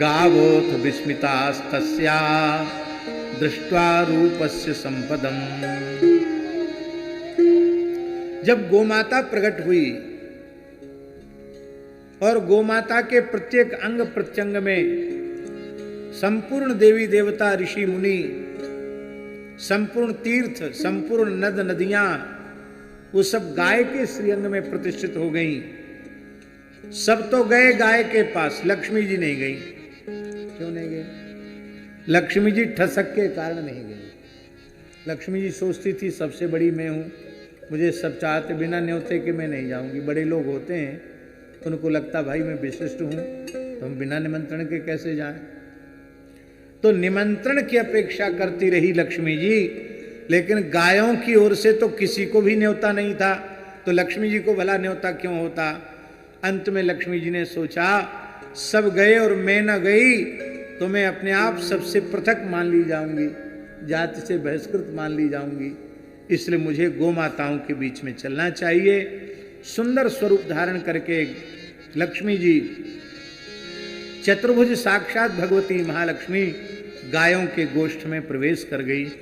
गावोऽथ विस्मितास्तस्या दृष्ट्वा रूपस्य संपदम्। जब गोमाता प्रकट हुई और गोमाता के प्रत्येक अंग प्रत्यंग में संपूर्ण देवी देवता ऋषि मुनि, संपूर्ण तीर्थ, संपूर्ण नद नदियां, वो सब गाय के श्रीअंग में प्रतिष्ठित हो गईं। सब तो गए गाय के पास, लक्ष्मी जी नहीं गई। क्यों नहीं गई? लक्ष्मी जी ठसक के कारण नहीं गई। लक्ष्मी जी सोचती थी सबसे बड़ी मैं हूं, मुझे सब चाहते बिना न्योते के मैं नहीं जाऊंगी। बड़े लोग होते हैं तो उनको लगता भाई मैं विशिष्ट हूं तो हम बिना निमंत्रण के कैसे जाएं। तो निमंत्रण की अपेक्षा करती रही लक्ष्मी जी, लेकिन गायों की ओर से तो किसी को भी न्योता नहीं था, तो लक्ष्मी जी को भला न्योता क्यों होता। अंत में लक्ष्मी जी ने सोचा सब गए और मैं न गई तो मैं अपने आप सबसे पृथक मान ली जाऊंगी, जाति से बहिष्कृत मान ली जाऊंगी, इसलिए मुझे गौ माताओं के बीच में चलना चाहिए। सुंदर स्वरूप धारण करके लक्ष्मी जी चतुर्भुज साक्षात भगवती महालक्ष्मी गायों के गोष्ठ में प्रवेश कर गई।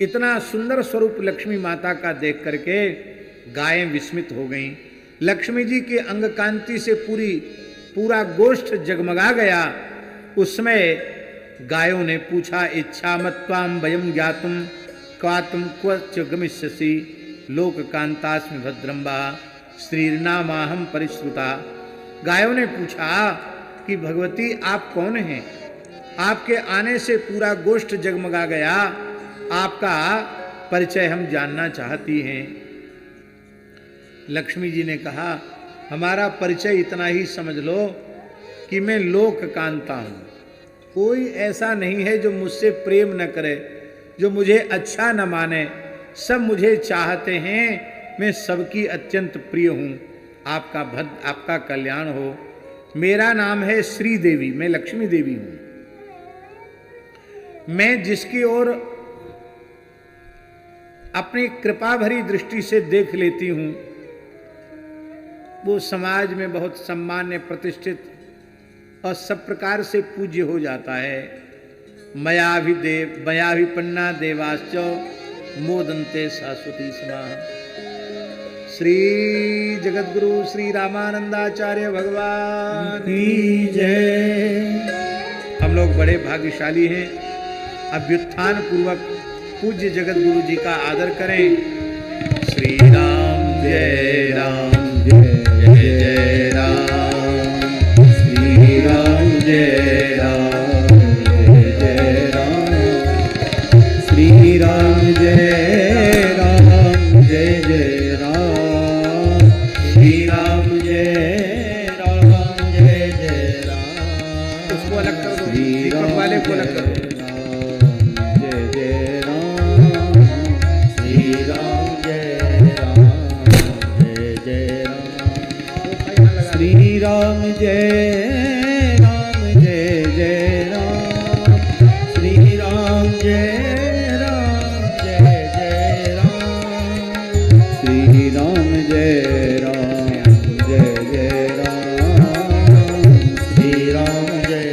इतना सुंदर स्वरूप लक्ष्मी माता का देख करके गायें विस्मित हो गईं। लक्ष्मी जी के अंग कांति से पूरा गोष्ठ जगमगा गया। उसमें गायों ने पूछा इच्छा मत्वाम वयम ज्ञातुम क्वातुम क्वच गमिष्यसि लोक कांतास्मि भद्रम्बा श्रीर्नामाहम परिश्रुता। गायों ने पूछा कि भगवती आप कौन हैं? आपके आने से पूरा गोष्ठ जगमगा गया, आपका परिचय हम जानना चाहती हैं। लक्ष्मी जी ने कहा हमारा परिचय इतना ही समझ लो कि मैं लोक कांता हूं। कोई ऐसा नहीं है जो मुझसे प्रेम न करे, जो मुझे अच्छा न माने। सब मुझे चाहते हैं, मैं सबकी अत्यंत प्रिय हूं। आपका कल्याण हो। मेरा नाम है श्री देवी, मैं लक्ष्मी देवी हूं। मैं जिसकी ओर अपनी कृपा भरी दृष्टि से देख लेती हूं वो समाज में बहुत सम्मान्य, प्रतिष्ठित और सब प्रकार से पूज्य हो जाता है। मयाभिपन्ना देवाश्च मोदन्ते शाश्वती समाः। श्री जगद्गुरु श्री रामानंदाचार्य भगवान की जय। हम लोग बड़े भाग्यशाली हैं। अभ्युत्थान पूर्वक पूज्य जगद्गुरु जी का आदर करें। श्री राम जय राम जय जय राम। श्री राम जय राम जय जय राम। श्री राम जय राम जय जय राम। श्री राम जय राम जय जय राम। उसको अलग कर दो, दीपक वाले को अलग कर दो। श्री राम जय राम जय जय राम। श्री राम जय राम जय जय राम। श्री राम जय राम जय जय राम। श्री राम जय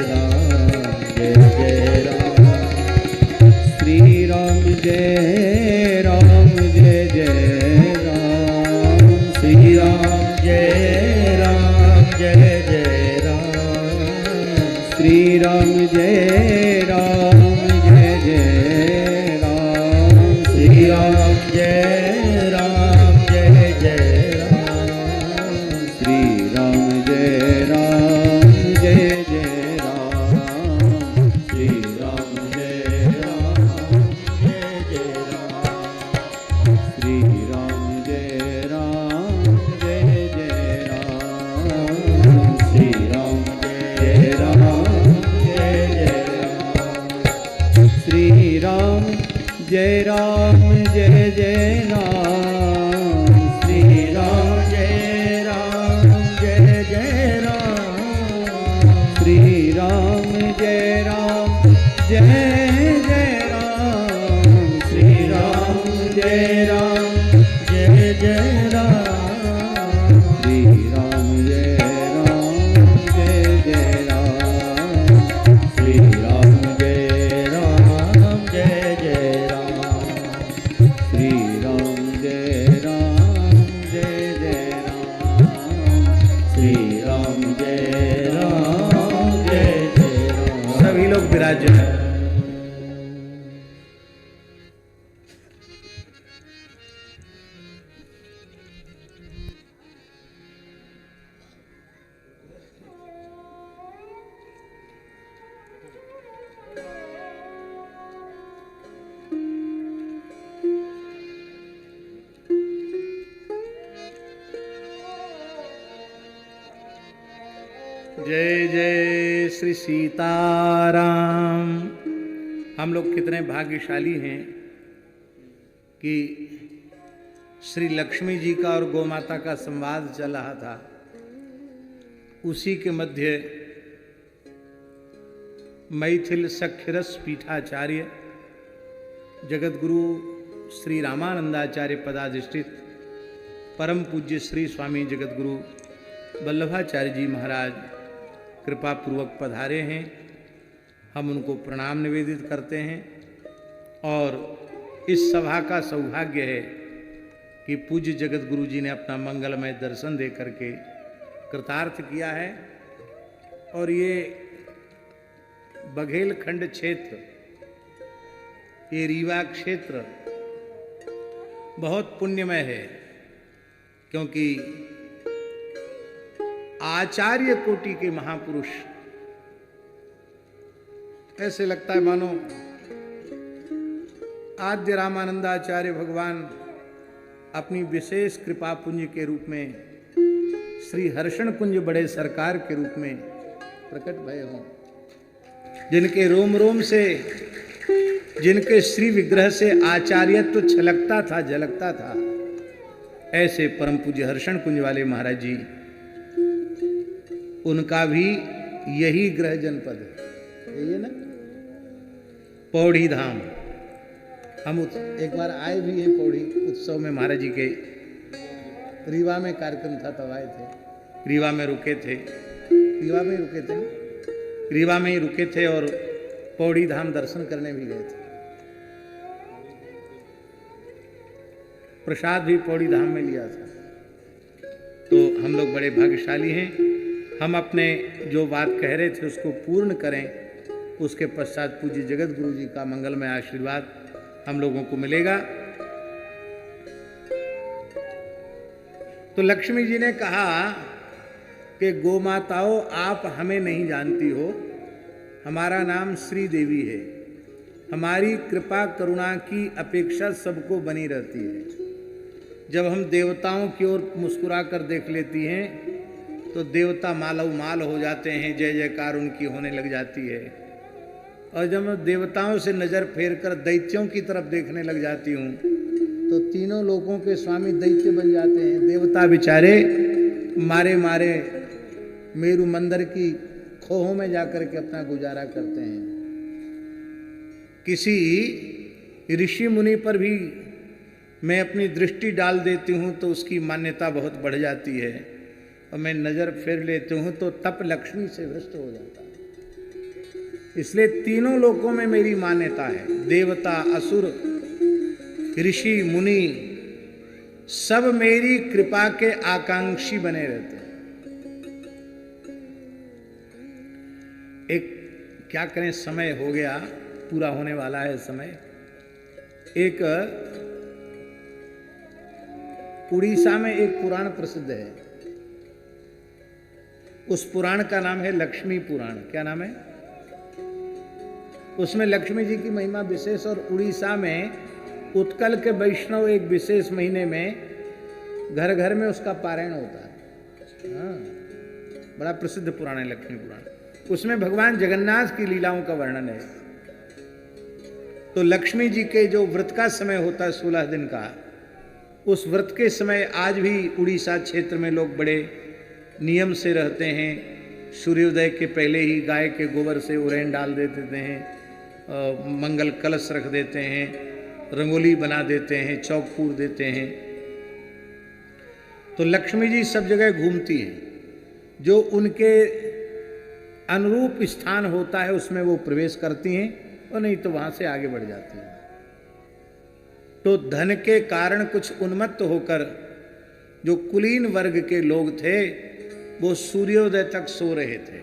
राम जय जय राम। श्री राम जय राम जय जय जय जय राम, श्री राम जय राम, जय जय राम, श्री राम जय राम, जय जय राम, श्री राम जय राम, जय जय राम, श्री राम जय राम, जय जय राम, श्री राम जय राम, जय जय राम। सभी लोग विराजमान। जय जय श्री सीताराम। हम लोग कितने भाग्यशाली हैं कि श्री लक्ष्मी जी का और गोमाता का संवाद चल रहा था। उसी के मध्य मैथिल सख्यरस पीठाचार्य जगतगुरु श्री रामानंदाचार्य पदाधिष्ठित परम पूज्य श्री स्वामी जगतगुरु वल्लभाचार्य जी महाराज कृपा पूर्वक पधारे हैं। हम उनको प्रणाम निवेदित करते हैं और इस सभा का सौभाग्य है कि पूज्य जगत गुरु जी ने अपना मंगलमय दर्शन दे करके कृतार्थ किया है। और ये बघेलखंड क्षेत्र, ये रीवा क्षेत्र बहुत पुण्यमय है, क्योंकि आचार्य कोटि के महापुरुष, ऐसे लगता है मानो आद्य रामानंदाचार्य भगवान अपनी विशेष कृपा पुंज के रूप में श्री हर्षण कुंज बड़े सरकार के रूप में प्रकट भय हों, जिनके रोम रोम से, जिनके श्री विग्रह से आचार्यत्व छलकता था, झलकता था। ऐसे परम पूज्य हर्षण कुंज वाले महाराज जी, उनका भी यही ग्रह जनपद है, ये ना पौड़ी धाम। हम एक बार आए भी हैं पौड़ी उत्सव में, महाराज जी के रीवा में कार्यक्रम था तब आए थे। रीवा में रुके थे, रीवा में ही रुके थे, रीवा में ही रुके थे और पौड़ी धाम दर्शन करने भी गए थे। प्रसाद भी पौड़ी धाम में लिया था। तो हम लोग बड़े भाग्यशाली हैं। हम अपने जो बात कह रहे थे उसको पूर्ण करें, उसके पश्चात पूज्य जगत गुरु जी का मंगलमय आशीर्वाद हम लोगों को मिलेगा। तो लक्ष्मी जी ने कहा कि गोमाताओं, आप हमें नहीं जानती हो, हमारा नाम श्री देवी है। हमारी कृपा करुणा की अपेक्षा सबको बनी रहती है। जब हम देवताओं की ओर मुस्कुरा कर देख लेती हैं तो देवता मालव माल हो जाते हैं, जय जयकार उनकी होने लग जाती है। और जब मैं देवताओं से नजर फेर कर दैत्यों की तरफ देखने लग जाती हूँ तो तीनों लोगों के स्वामी दैत्य बन जाते हैं। देवता बेचारे मारे मारे मेरु मंदिर की खोहों में जाकर के अपना गुजारा करते हैं। किसी ऋषि मुनि पर भी मैं अपनी दृष्टि डाल देती हूँ तो उसकी मान्यता बहुत बढ़ जाती है, और मैं नजर फेर लेती हूँ तो तप लक्ष्मी से भ्रष्ट हो जाता है। इसलिए तीनों लोकों में मेरी मान्यता है। देवता, असुर, ऋषि, मुनि सब मेरी कृपा के आकांक्षी बने रहते हैं। एक क्या करें, समय हो गया, पूरा होने वाला है समय। एक उड़ीसा में एक पुराण प्रसिद्ध है, उस पुराण का नाम है लक्ष्मी पुराण। क्या नाम है? उसमें लक्ष्मी जी की महिमा विशेष, और उड़ीसा में उत्कल के वैष्णव एक विशेष महीने में घर घर में उसका पारायण होता है। हाँ, बड़ा प्रसिद्ध पुराण है लक्ष्मी पुराण। उसमें भगवान जगन्नाथ की लीलाओं का वर्णन है। तो लक्ष्मी जी के जो व्रत का समय होता है 16 दिन का, उस व्रत के समय आज भी उड़ीसा क्षेत्र में लोग बड़े नियम से रहते हैं। सूर्योदय के पहले ही गाय के गोबर से उरेन डाल देते हैं, मंगल कलश रख देते हैं, रंगोली बना देते हैं, चौक पूर देते हैं। तो लक्ष्मी जी सब जगह घूमती हैं, जो उनके अनुरूप स्थान होता है उसमें वो प्रवेश करती हैं, और नहीं तो वहां से आगे बढ़ जाती हैं। तो धन के कारण कुछ उन्मत्त होकर जो कुलीन वर्ग के लोग थे वो सूर्योदय तक सो रहे थे।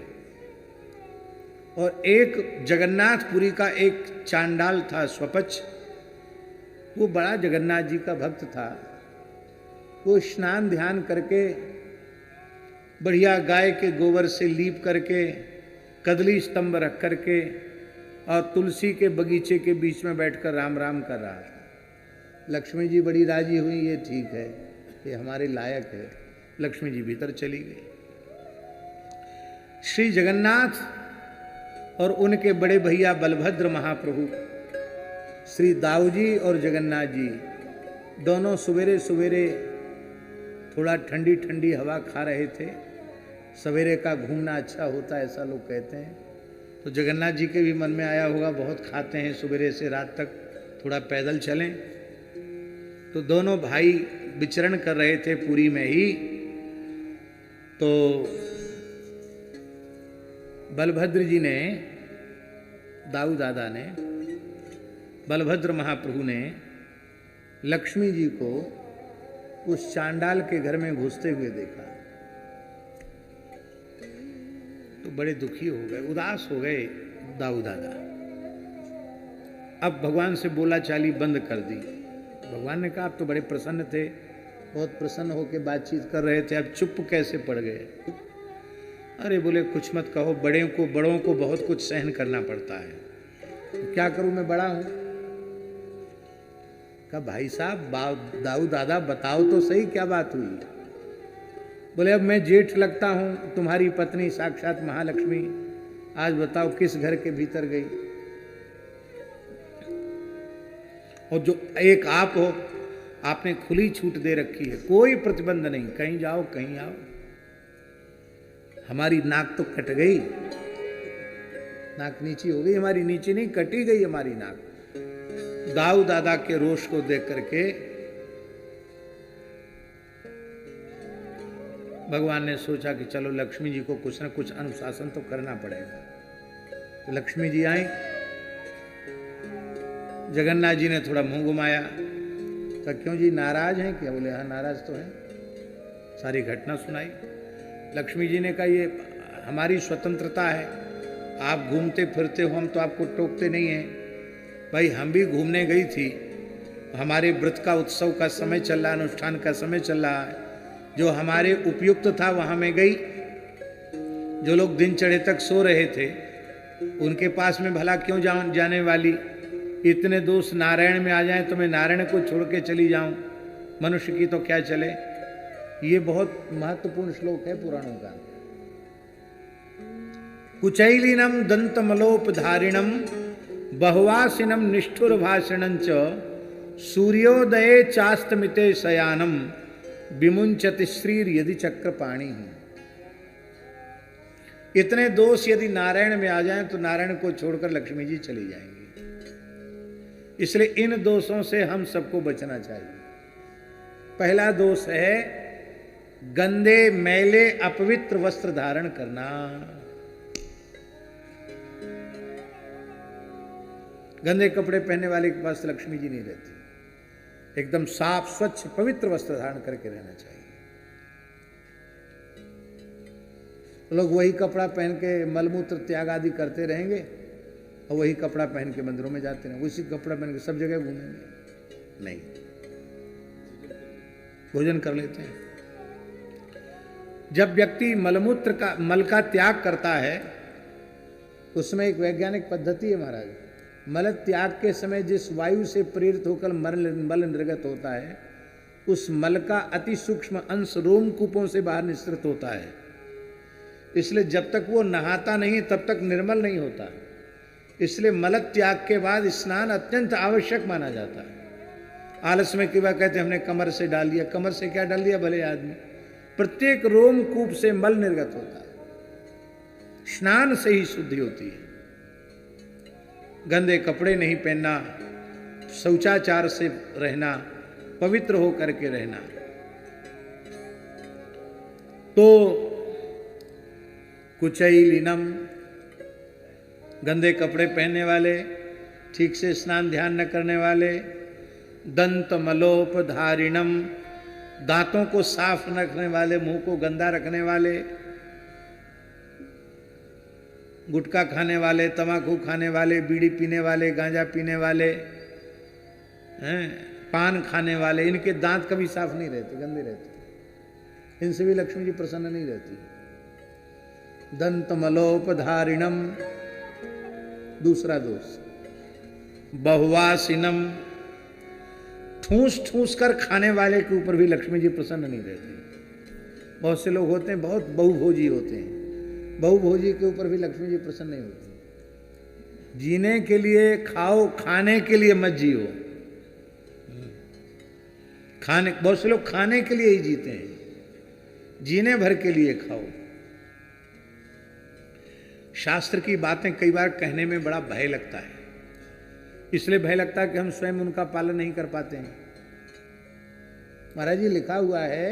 और एक जगन्नाथपुरी का एक चांडाल था स्वपच, वो बड़ा जगन्नाथ जी का भक्त था। वो स्नान ध्यान करके बढ़िया गाय के गोबर से लीप करके कदली स्तंभ रख करके और तुलसी के बगीचे के बीच में बैठकर राम राम कर रहा था। लक्ष्मी जी बड़ी राजी हुई, ये ठीक है, ये हमारे लायक है। लक्ष्मी जी भीतर चली गई। श्री जगन्नाथ और उनके बड़े भैया बलभद्र महाप्रभु, श्री दाऊजी और जगन्नाथ जी दोनों सवेरे सवेरे थोड़ा ठंडी ठंडी हवा खा रहे थे। सवेरे का घूमना अच्छा होता है ऐसा लोग कहते हैं। तो जगन्नाथ जी के भी मन में आया होगा, बहुत खाते हैं सवेरे से रात तक, थोड़ा पैदल चलें। तो दोनों भाई विचरण कर रहे थे पुरी में ही। तो बलभद्र जी ने, दाऊ दादा ने, बलभद्र महाप्रभु ने लक्ष्मी जी को उस चांडाल के घर में घुसते हुए देखा तो बड़े दुखी हो गए, उदास हो गए दाऊ दादा। अब भगवान से बोला चाली बंद कर दी। भगवान ने कहा आप तो बड़े प्रसन्न थे, बहुत प्रसन्न होकर बातचीत कर रहे थे, अब चुप कैसे पड़ गए? अरे बोले कुछ मत कहो, बड़ों को बहुत कुछ सहन करना पड़ता है, तो क्या करूं, मैं बड़ा हूं। कहा भाई साहब दाऊ दादा बताओ तो सही क्या बात हुई? बोले अब मैं जेठ लगता हूं, तुम्हारी पत्नी साक्षात महालक्ष्मी, आज बताओ किस घर के भीतर गई? और जो एक आप हो, आपने खुली छूट दे रखी है, कोई प्रतिबंध नहीं, कहीं जाओ कहीं आओ। हमारी नाक तो कट गई, नाक नीची हो गई हमारी, नीची नहीं कटी गई हमारी नाक। दाऊ दादा के रोष को देख करके भगवान ने सोचा कि चलो लक्ष्मी जी को कुछ न कुछ अनुशासन तो करना पड़ेगा। तो लक्ष्मी जी आई, जगन्नाथ जी ने थोड़ा मुंह घुमाया, तो क्यों जी नाराज हैं क्या? बोले हाँ नाराज तो है। सारी घटना सुनाई। लक्ष्मी जी ने कहा ये हमारी स्वतंत्रता है, आप घूमते फिरते हो, हम तो आपको टोकते नहीं हैं। भाई हम भी घूमने गई थी, हमारे व्रत का उत्सव का समय चल रहा है, अनुष्ठान का समय चल रहा है, जो हमारे उपयुक्त था वहां में गई। जो लोग दिन चढ़े तक सो रहे थे उनके पास में भला क्यों जाने वाली? इतने दोस्त नारायण में आ जाएं तो मैं नारायण को छोड़ के चली जाऊं, मनुष्य की तो क्या चले। ये बहुत महत्वपूर्ण श्लोक है पुराणों का। कुचैलिनम दंतमलोपधारिणम बहुवासिनम निष्ठुर भाषणंच सूर्योदये चास्तमिते शयानम विमुंचति श्रीर यदि चक्रपाणी। इतने दोष यदि नारायण में आ जाएं तो नारायण को छोड़कर लक्ष्मी जी चली जाएंगी। इसलिए इन दोषों से हम सबको बचना चाहिए। पहला दोष है गंदे मैले अपवित्र वस्त्र धारण करना। गंदे कपड़े पहनने वाले के पास लक्ष्मी जी नहीं रहती। एकदम साफ स्वच्छ पवित्र वस्त्र धारण करके रहना चाहिए। लोग वही कपड़ा पहन के मलमूत्र त्याग आदि करते रहेंगे और वही कपड़ा पहन के मंदिरों में जाते रहेंगे, उसी कपड़ा पहन के सब जगह घूमेंगे। नहीं, भोजन कर लेते हैं। जब व्यक्ति मल का त्याग करता है, उसमें एक वैज्ञानिक पद्धति है महाराज। मल त्याग के समय जिस वायु से प्रेरित होकर मल निर्गत होता है, उस मल का अति सूक्ष्म अंश रोमकूपों से बाहर निःसृत होता है। इसलिए जब तक वो नहाता नहीं तब तक निर्मल नहीं होता। इसलिए मल त्याग के बाद स्नान अत्यंत आवश्यक माना जाता है। आलस में किवा कहते हमने कमर से डाल दिया, कमर से क्या डाल दिया भले आदमी, प्रत्येक रोमकूप से मल निर्गत होता है। स्नान से ही शुद्धि होती है। गंदे कपड़े नहीं पहनना, शौचाचार से रहना, पवित्र हो करके रहना। तो कुचैलिनम, गंदे कपड़े पहनने वाले, ठीक से स्नान ध्यान न करने वाले, दंत मलोपधारिणम, दांतों को साफ न रखने वाले, मुंह को गंदा रखने वाले, गुटखा खाने वाले, तंबाकू खाने वाले, बीड़ी पीने वाले, गांजा पीने वाले, हैं, पान खाने वाले, इनके दांत कभी साफ नहीं रहते, गंदे रहते, इनसे भी लक्ष्मी जी प्रसन्न नहीं रहती। दंत मलोपधारिणम, दूसरा दोष। बहुवासिनम, ठूस ठूस कर खाने वाले के ऊपर भी लक्ष्मी जी प्रसन्न नहीं रहती। बहुत से लोग होते हैं बहुत बहुभोजी होते हैं, बहुभोजी के ऊपर भी लक्ष्मी जी प्रसन्न नहीं होती। जीने के लिए खाओ, खाने के लिए मत जियो। खाने, बहुत से लोग खाने के लिए ही जीते हैं, जीने भर के लिए खाओ। शास्त्र की बातें कई बार कहने में बड़ा भय लगता है, इसलिए भय लगता है कि हम स्वयं उनका पालन नहीं कर पाते हैं। महाराज जी लिखा हुआ है,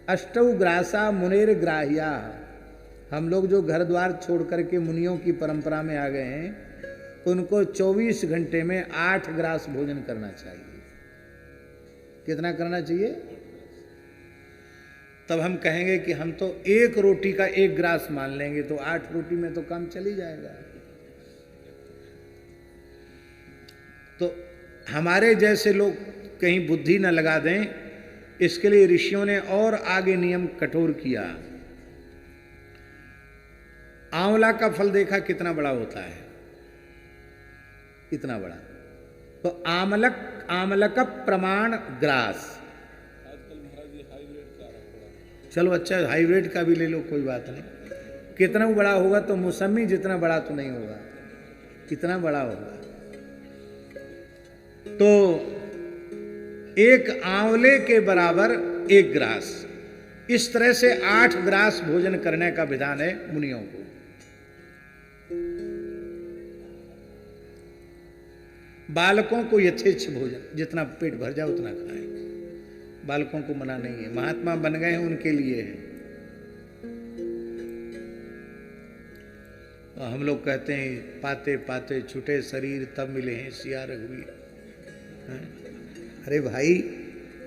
अष्टौ ग्रासा मुनेर ग्राह्या। हम लोग जो घर द्वार छोड़ करके मुनियों की परंपरा में आ गए हैं, उनको 24 घंटे में 8 ग्रास भोजन करना चाहिए। कितना करना चाहिए? तब हम कहेंगे कि हम तो एक रोटी का 1 ग्रास मान लेंगे, तो 8 रोटी में तो काम चल ही जाएगा। तो हमारे जैसे लोग कहीं बुद्धि न लगा दें, इसके लिए ऋषियों ने और आगे नियम कठोर किया। आंवला का फल देखा कितना बड़ा होता है, इतना बड़ा। तो आमलक प्रमाण ग्रास। चलो अच्छा, हाइब्रिड का भी ले लो, कोई बात नहीं। कितना बड़ा होगा तो मौसमी जितना बड़ा तो नहीं होगा, कितना बड़ा होगा। तो 1 आंवले के बराबर 1 ग्रास, इस तरह से 8 ग्रास भोजन करने का विधान है मुनियों को। बालकों को यथेच्छ भोजन, जितना पेट भर जाए उतना खाएं, बालकों को मना नहीं है। महात्मा बन गए हैं उनके लिए है। हम लोग कहते हैं पाते पाते छूटे शरीर तब मिले हैं सिया रघुवीर। अरे भाई,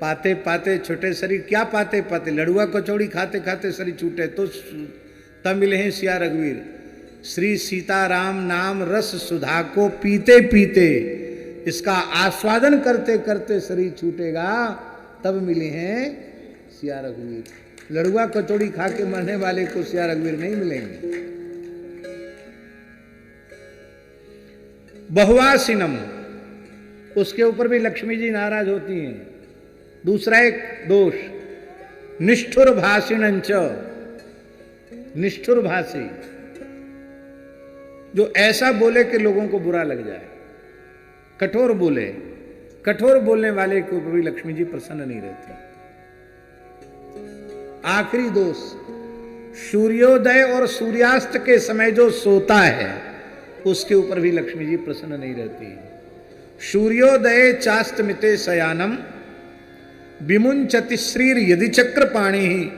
पाते पाते छूटे शरीर, क्या पाते पाते? लड़ुआ कचौड़ी खाते खाते शरीर छूटे तो तब मिले हैं सिया रघुवीर। श्री सीताराम नाम रस सुधा को पीते पीते, इसका आस्वादन करते करते शरीर छूटेगा, तब मिले हैं सिया रघुवीर। लड़ुआ कचौड़ी खा के मरने वाले को सिया रघुवीर नहीं मिलेंगे। बहुवासिनम, उसके ऊपर भी लक्ष्मी जी नाराज होती हैं। दूसरा एक दोष, निष्ठुर भाषिणंच, निष्ठुर भाषी, जो ऐसा बोले कि लोगों को बुरा लग जाए, कठोर बोले। कठोर बोलने वाले के ऊपर भी लक्ष्मी जी प्रसन्न नहीं रहती। आखिरी दोष, सूर्योदय और सूर्यास्त के समय जो सोता है, उसके ऊपर भी लक्ष्मी जी प्रसन्न नहीं रहती। सूर्योदय चास्तमिते शयानम विमुंचति श्रीर यदि चक्र पाणी ही।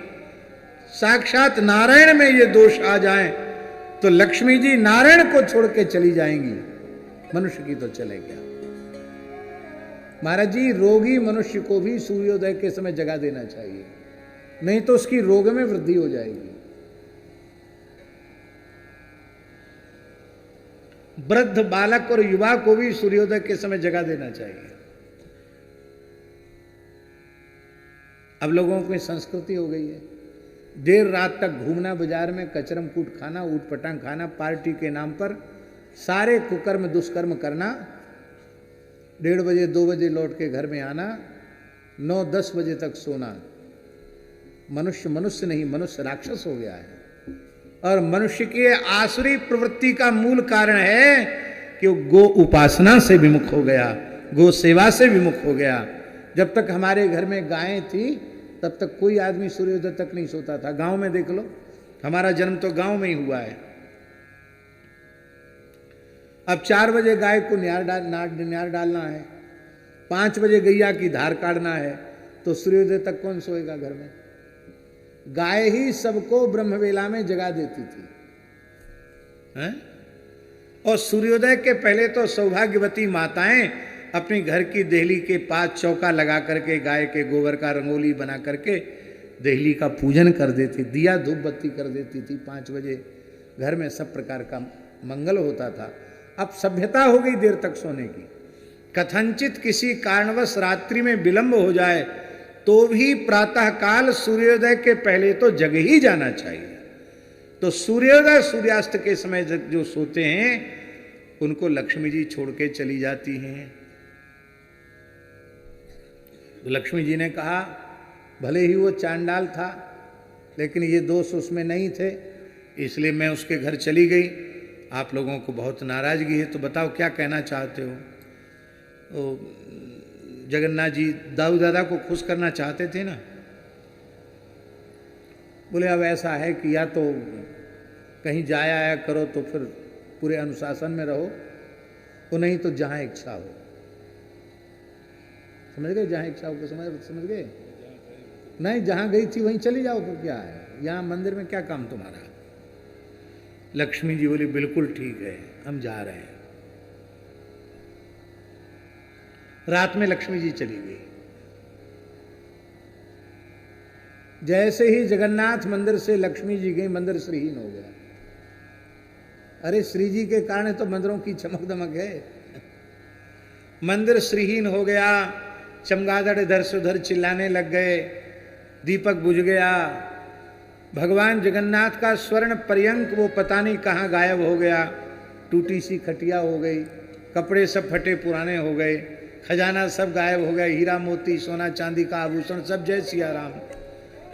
साक्षात नारायण में ये दोष आ जाए तो लक्ष्मी जी नारायण को छोड़ के चली जाएंगी, मनुष्य की तो चले गया। महाराज जी, रोगी मनुष्य को भी सूर्योदय के समय जगा देना चाहिए, नहीं तो उसकी रोग में वृद्धि हो जाएगी। वृद्ध बालक और युवा को भी सूर्योदय के समय जगा देना चाहिए। अब लोगों की संस्कृति हो गई है, देर रात तक घूमना, बाजार में कचरम कूट खाना, ऊट पटांग खाना, पार्टी के नाम पर सारे कुकर्म दुष्कर्म करना, 1:30 बजे 2 बजे लौट के घर में आना, 9-10 बजे तक सोना। मनुष्य मनुष्य नहीं, मनुष्य राक्षस हो गया है। और मनुष्य की आसुरी प्रवृत्ति का मूल कारण है कि वो गो उपासना से विमुख हो गया, गो सेवा से विमुख हो गया। जब तक हमारे घर में गायें थी, तब तक कोई आदमी सूर्योदय तक नहीं सोता था। गांव में देख लो, हमारा जन्म तो गांव में ही हुआ है। अब 4 बजे गाय को न्यार डालना है, 5 बजे गैया की धार काटना है, तो सूर्योदय तक कौन सोएगा घर में? गाय ही सबको ब्रह्मवेला में जगा देती थी, हैं? और सूर्योदय के पहले तो सौभाग्यवती माताएं अपनी घर की देहली के पास चौका लगा करके गाय के गोबर का रंगोली बना करके देहली का पूजन कर देती, दिया धूप बत्ती कर देती थी। 5 बजे घर में सब प्रकार का मंगल होता था। अब सभ्यता हो गई देर तक सोने की। कथनचित किसी कारणवश रात्रि में विलंब हो जाए तो भी प्रातःकाल सूर्योदय के पहले तो जग ही जाना चाहिए। तो सूर्योदय सूर्यास्त के समय जो सोते हैं उनको लक्ष्मी जी छोड़ के चली जाती हैं। तो लक्ष्मी जी ने कहा भले ही वो चांडाल था लेकिन ये दोष उसमें नहीं थे, इसलिए मैं उसके घर चली गई। आप लोगों को बहुत नाराजगी है तो बताओ क्या कहना चाहते हो? तो जगन्नाथ जी दाऊ दादा को खुश करना चाहते थे ना। बोले अब ऐसा है कि या तो कहीं जाया आया करो तो फिर पूरे अनुशासन में रहो, तो नहीं तो जहां इच्छा हो। समझ गए? जहां इच्छा हो को समझ गए? नहीं, जहां गई थी वहीं चली जाओ, फिर क्या है, यहां मंदिर में क्या काम तुम्हारा? लक्ष्मी जी बोली बिल्कुल ठीक है, हम जा रहे हैं। रात में लक्ष्मी जी चली गई। जैसे ही जगन्नाथ मंदिर से लक्ष्मी जी गई, मंदिर श्रीहीन हो गया। अरे श्री जी के कारण तो मंदिरों की चमक दमक है। मंदिर श्रीहीन हो गया, चमगादड़ इधर से उधर चिल्लाने लग गए, दीपक बुझ गया। भगवान जगन्नाथ का स्वर्ण पर्यंक वो पता नहीं कहाँ गायब हो गया। टूटी सी खटिया हो गई, कपड़े सब फटे पुराने हो गए, खजाना सब गायब हो गया, हीरा मोती सोना चांदी का आभूषण सब जय सिया राम।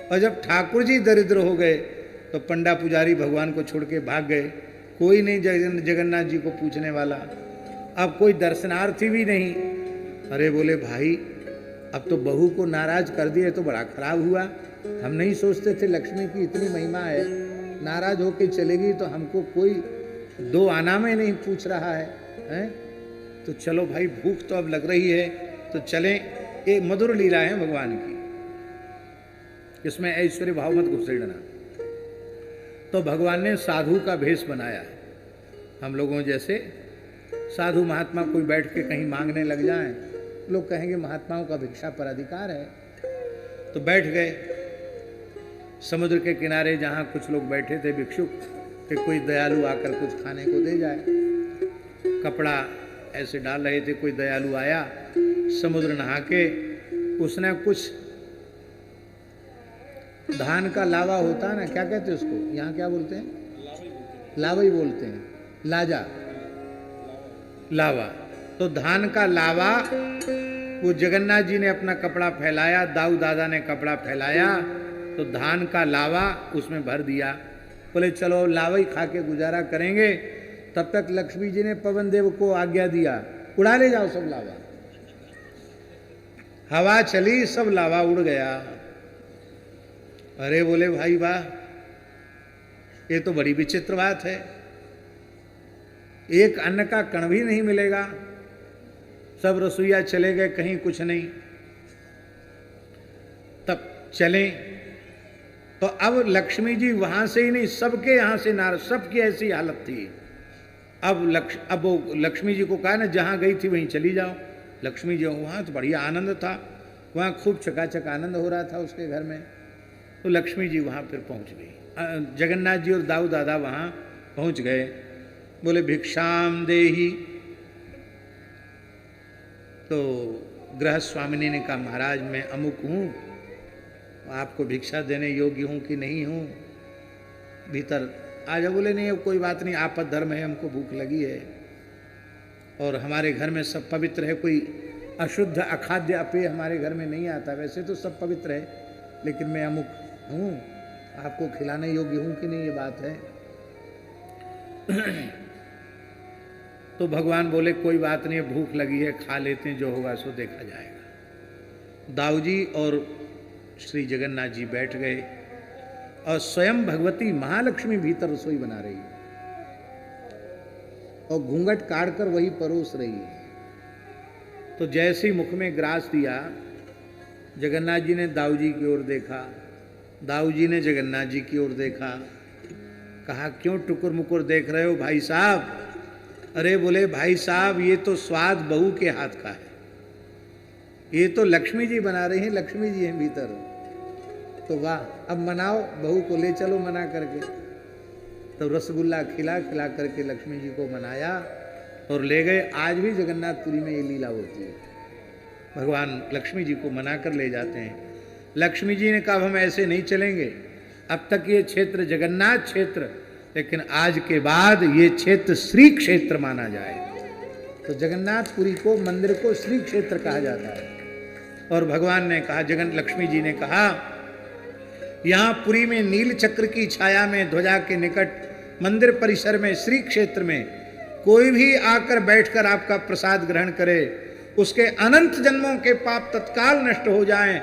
और जब ठाकुर जी दरिद्र हो गए तो पंडा पुजारी भगवान को छोड़ के भाग गए। कोई नहीं जगन्नाथ जी को पूछने वाला, अब कोई दर्शनार्थी भी नहीं। अरे बोले भाई अब तो बहू को नाराज कर दिए तो बड़ा खराब हुआ। हम नहीं सोचते थे लक्ष्मी की इतनी महिमा है, नाराज होके चलेगी तो हमको कोई दो आना में नहीं पूछ रहा है? तो चलो भाई भूख तो अब लग रही है तो चलें। ये मधुर लीला है भगवान की, इसमें ऐश्वर्य भाव मत घुसेड़ना। तो भगवान ने साधु का भेष बनाया। हम लोगों जैसे साधु महात्मा कोई बैठ के कहीं मांगने लग जाएं, लोग कहेंगे महात्माओं का भिक्षा पर अधिकार है। तो बैठ गए समुद्र के किनारे, जहां कुछ लोग बैठे थे भिक्षुक, कि कोई दयालु आकर कुछ खाने को दे जाए। कपड़ा ऐसे डाल रहे थे, कोई दयालु आया, समुद्र नहा के उसने कुछ धान का लावा होता है ना, क्या कहते हैं उसको, यहाँ क्या बोलते हैं? लावा ही बोलते हैं, लाजा, लावा। तो धान का लावा वो जगन्नाथ जी ने अपना कपड़ा फैलाया, दाऊ दादा ने कपड़ा फैलाया, तो धान का लावा उसमें भर दिया। बोले चलो लावा ही खा के गुजारा करेंगे। तब तक लक्ष्मी जी ने पवन देव को आज्ञा दिया, उड़ा ले जाओ सब लावा। हवा चली, सब लावा उड़ गया। अरे बोले भाई वाह, ये तो बड़ी विचित्र बात है, एक अन्न का कण भी नहीं मिलेगा, सब रसोईया चले गए, कहीं कुछ नहीं। तब चले तो अब लक्ष्मी जी वहां से ही नहीं, सबके यहां से नाराज, सबकी ऐसी हालत थी। अब वो लक्ष्मी जी को कहा ना जहां गई थी वहीं चली जाओ। लक्ष्मी जी वहां तो बढ़िया आनंद था, वहां खूब चकाचक आनंद हो रहा था उसके घर में। तो लक्ष्मी जी वहां फिर पहुंच गई। जगन्नाथ जी और दाऊ दादा वहां पहुंच गए। बोले भिक्षाम देही। तो गृह स्वामिनी ने कहा महाराज मैं अमुक हूं, आपको भिक्षा देने योग्य हूं कि नहीं हूं, भीतर आ जाओ। बोले नहीं अब कोई बात नहीं, आपद धर्म है, हमको भूख लगी है और हमारे घर में सब पवित्र है, कोई अशुद्ध अखाद्य अपेय हमारे घर में नहीं आता। वैसे तो सब पवित्र है लेकिन मैं अमुक हूं, आपको खिलाने योग्य हूं कि नहीं, ये बात है। तो भगवान बोले कोई बात नहीं, भूख लगी है, खा लेते हैं, जो होगा सो देखा जाएगा। दाऊ जी और श्री जगन्नाथ जी बैठ गए और स्वयं भगवती महालक्ष्मी भीतर रसोई बना रही है। और घूंघट काट कर वही परोस रही है। तो जैसे ही मुख में ग्रास दिया, जगन्नाथ जी ने दाऊ जी की ओर देखा, दाऊ जी ने जगन्नाथ जी की ओर देखा, कहा क्यों टुकुर मुकुर देख रहे हो भाई साहब? अरे बोले भाई साहब ये तो स्वाद बहू के हाथ का है, ये तो लक्ष्मी जी बना रही हैं, लक्ष्मी जी हैं भीतर। तो वाह, अब मनाओ, बहू को ले चलो मना करके। तो रसगुल्ला खिला खिला करके लक्ष्मी जी को मनाया और ले गए। आज भी जगन्नाथपुरी में ये लीला होती है, भगवान लक्ष्मी जी को मना कर ले जाते हैं। लक्ष्मी जी ने कहा हम ऐसे नहीं चलेंगे, अब तक ये क्षेत्र जगन्नाथ क्षेत्र, लेकिन आज के बाद ये क्षेत्र श्री क्षेत्र माना जाए। तो जगन्नाथपुरी को, मंदिर को श्री क्षेत्र कहा जाता है। और भगवान ने कहा, लक्ष्मी जी ने कहा, यहाँ पुरी में नील चक्र की छाया में ध्वजा के निकट मंदिर परिसर में श्री क्षेत्र में कोई भी आकर बैठकर आपका प्रसाद ग्रहण करे, उसके अनंत जन्मों के पाप तत्काल नष्ट हो जाएं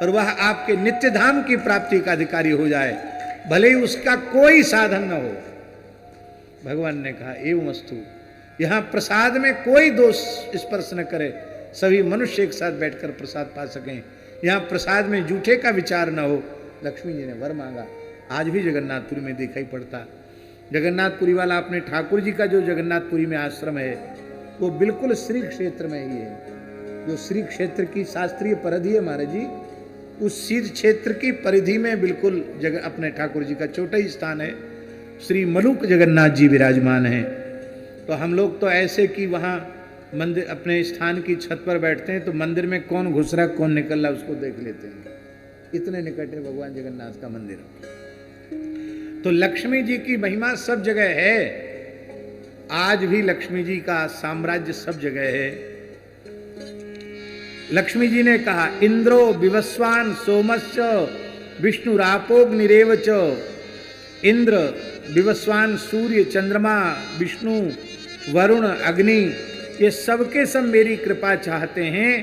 और वह आपके नित्य धाम की प्राप्ति का अधिकारी हो जाए, भले ही उसका कोई साधन न हो। भगवान ने कहा एवं अस्तु, यहाँ प्रसाद में कोई दोष स्पर्श न करे, सभी मनुष्य एक साथ बैठकर प्रसाद पा सकें, यहाँ प्रसाद में जूठे का विचार न हो। लक्ष्मी जी ने वर मांगा। आज भी जगन्नाथपुरी में दिखाई पड़ता। जगन्नाथपुरी वाला अपने ठाकुर जी का जो जगन्नाथपुरी में आश्रम है वो बिल्कुल श्री क्षेत्र में ही है। जो श्री क्षेत्र की शास्त्रीय परिधि है महाराज जी, उस श्री क्षेत्र की परिधि में बिल्कुल अपने ठाकुर जी का छोटा ही स्थान है। श्री मलुक जगन्नाथ जी विराजमान हैं। तो हम लोग तो ऐसे कि वहाँ मंदिर अपने स्थान की छत पर बैठते हैं तो मंदिर में कौन घुस रहा कौन निकल रहा उसको देख लेते हैं, इतने निकट है भगवान जगन्नाथ का मंदिर। तो लक्ष्मी जी की महिमा सब जगह है, आज भी लक्ष्मी जी का साम्राज्य सब जगह है। लक्ष्मी जी ने कहा इंद्रो विवस्वान सोमश्च विष्णुरापोग्निरेव च। इंद्र, विवस्वान, सूर्य, चंद्रमा, विष्णु, वरुण, अग्नि, ये सबके सब मेरी कृपा चाहते हैं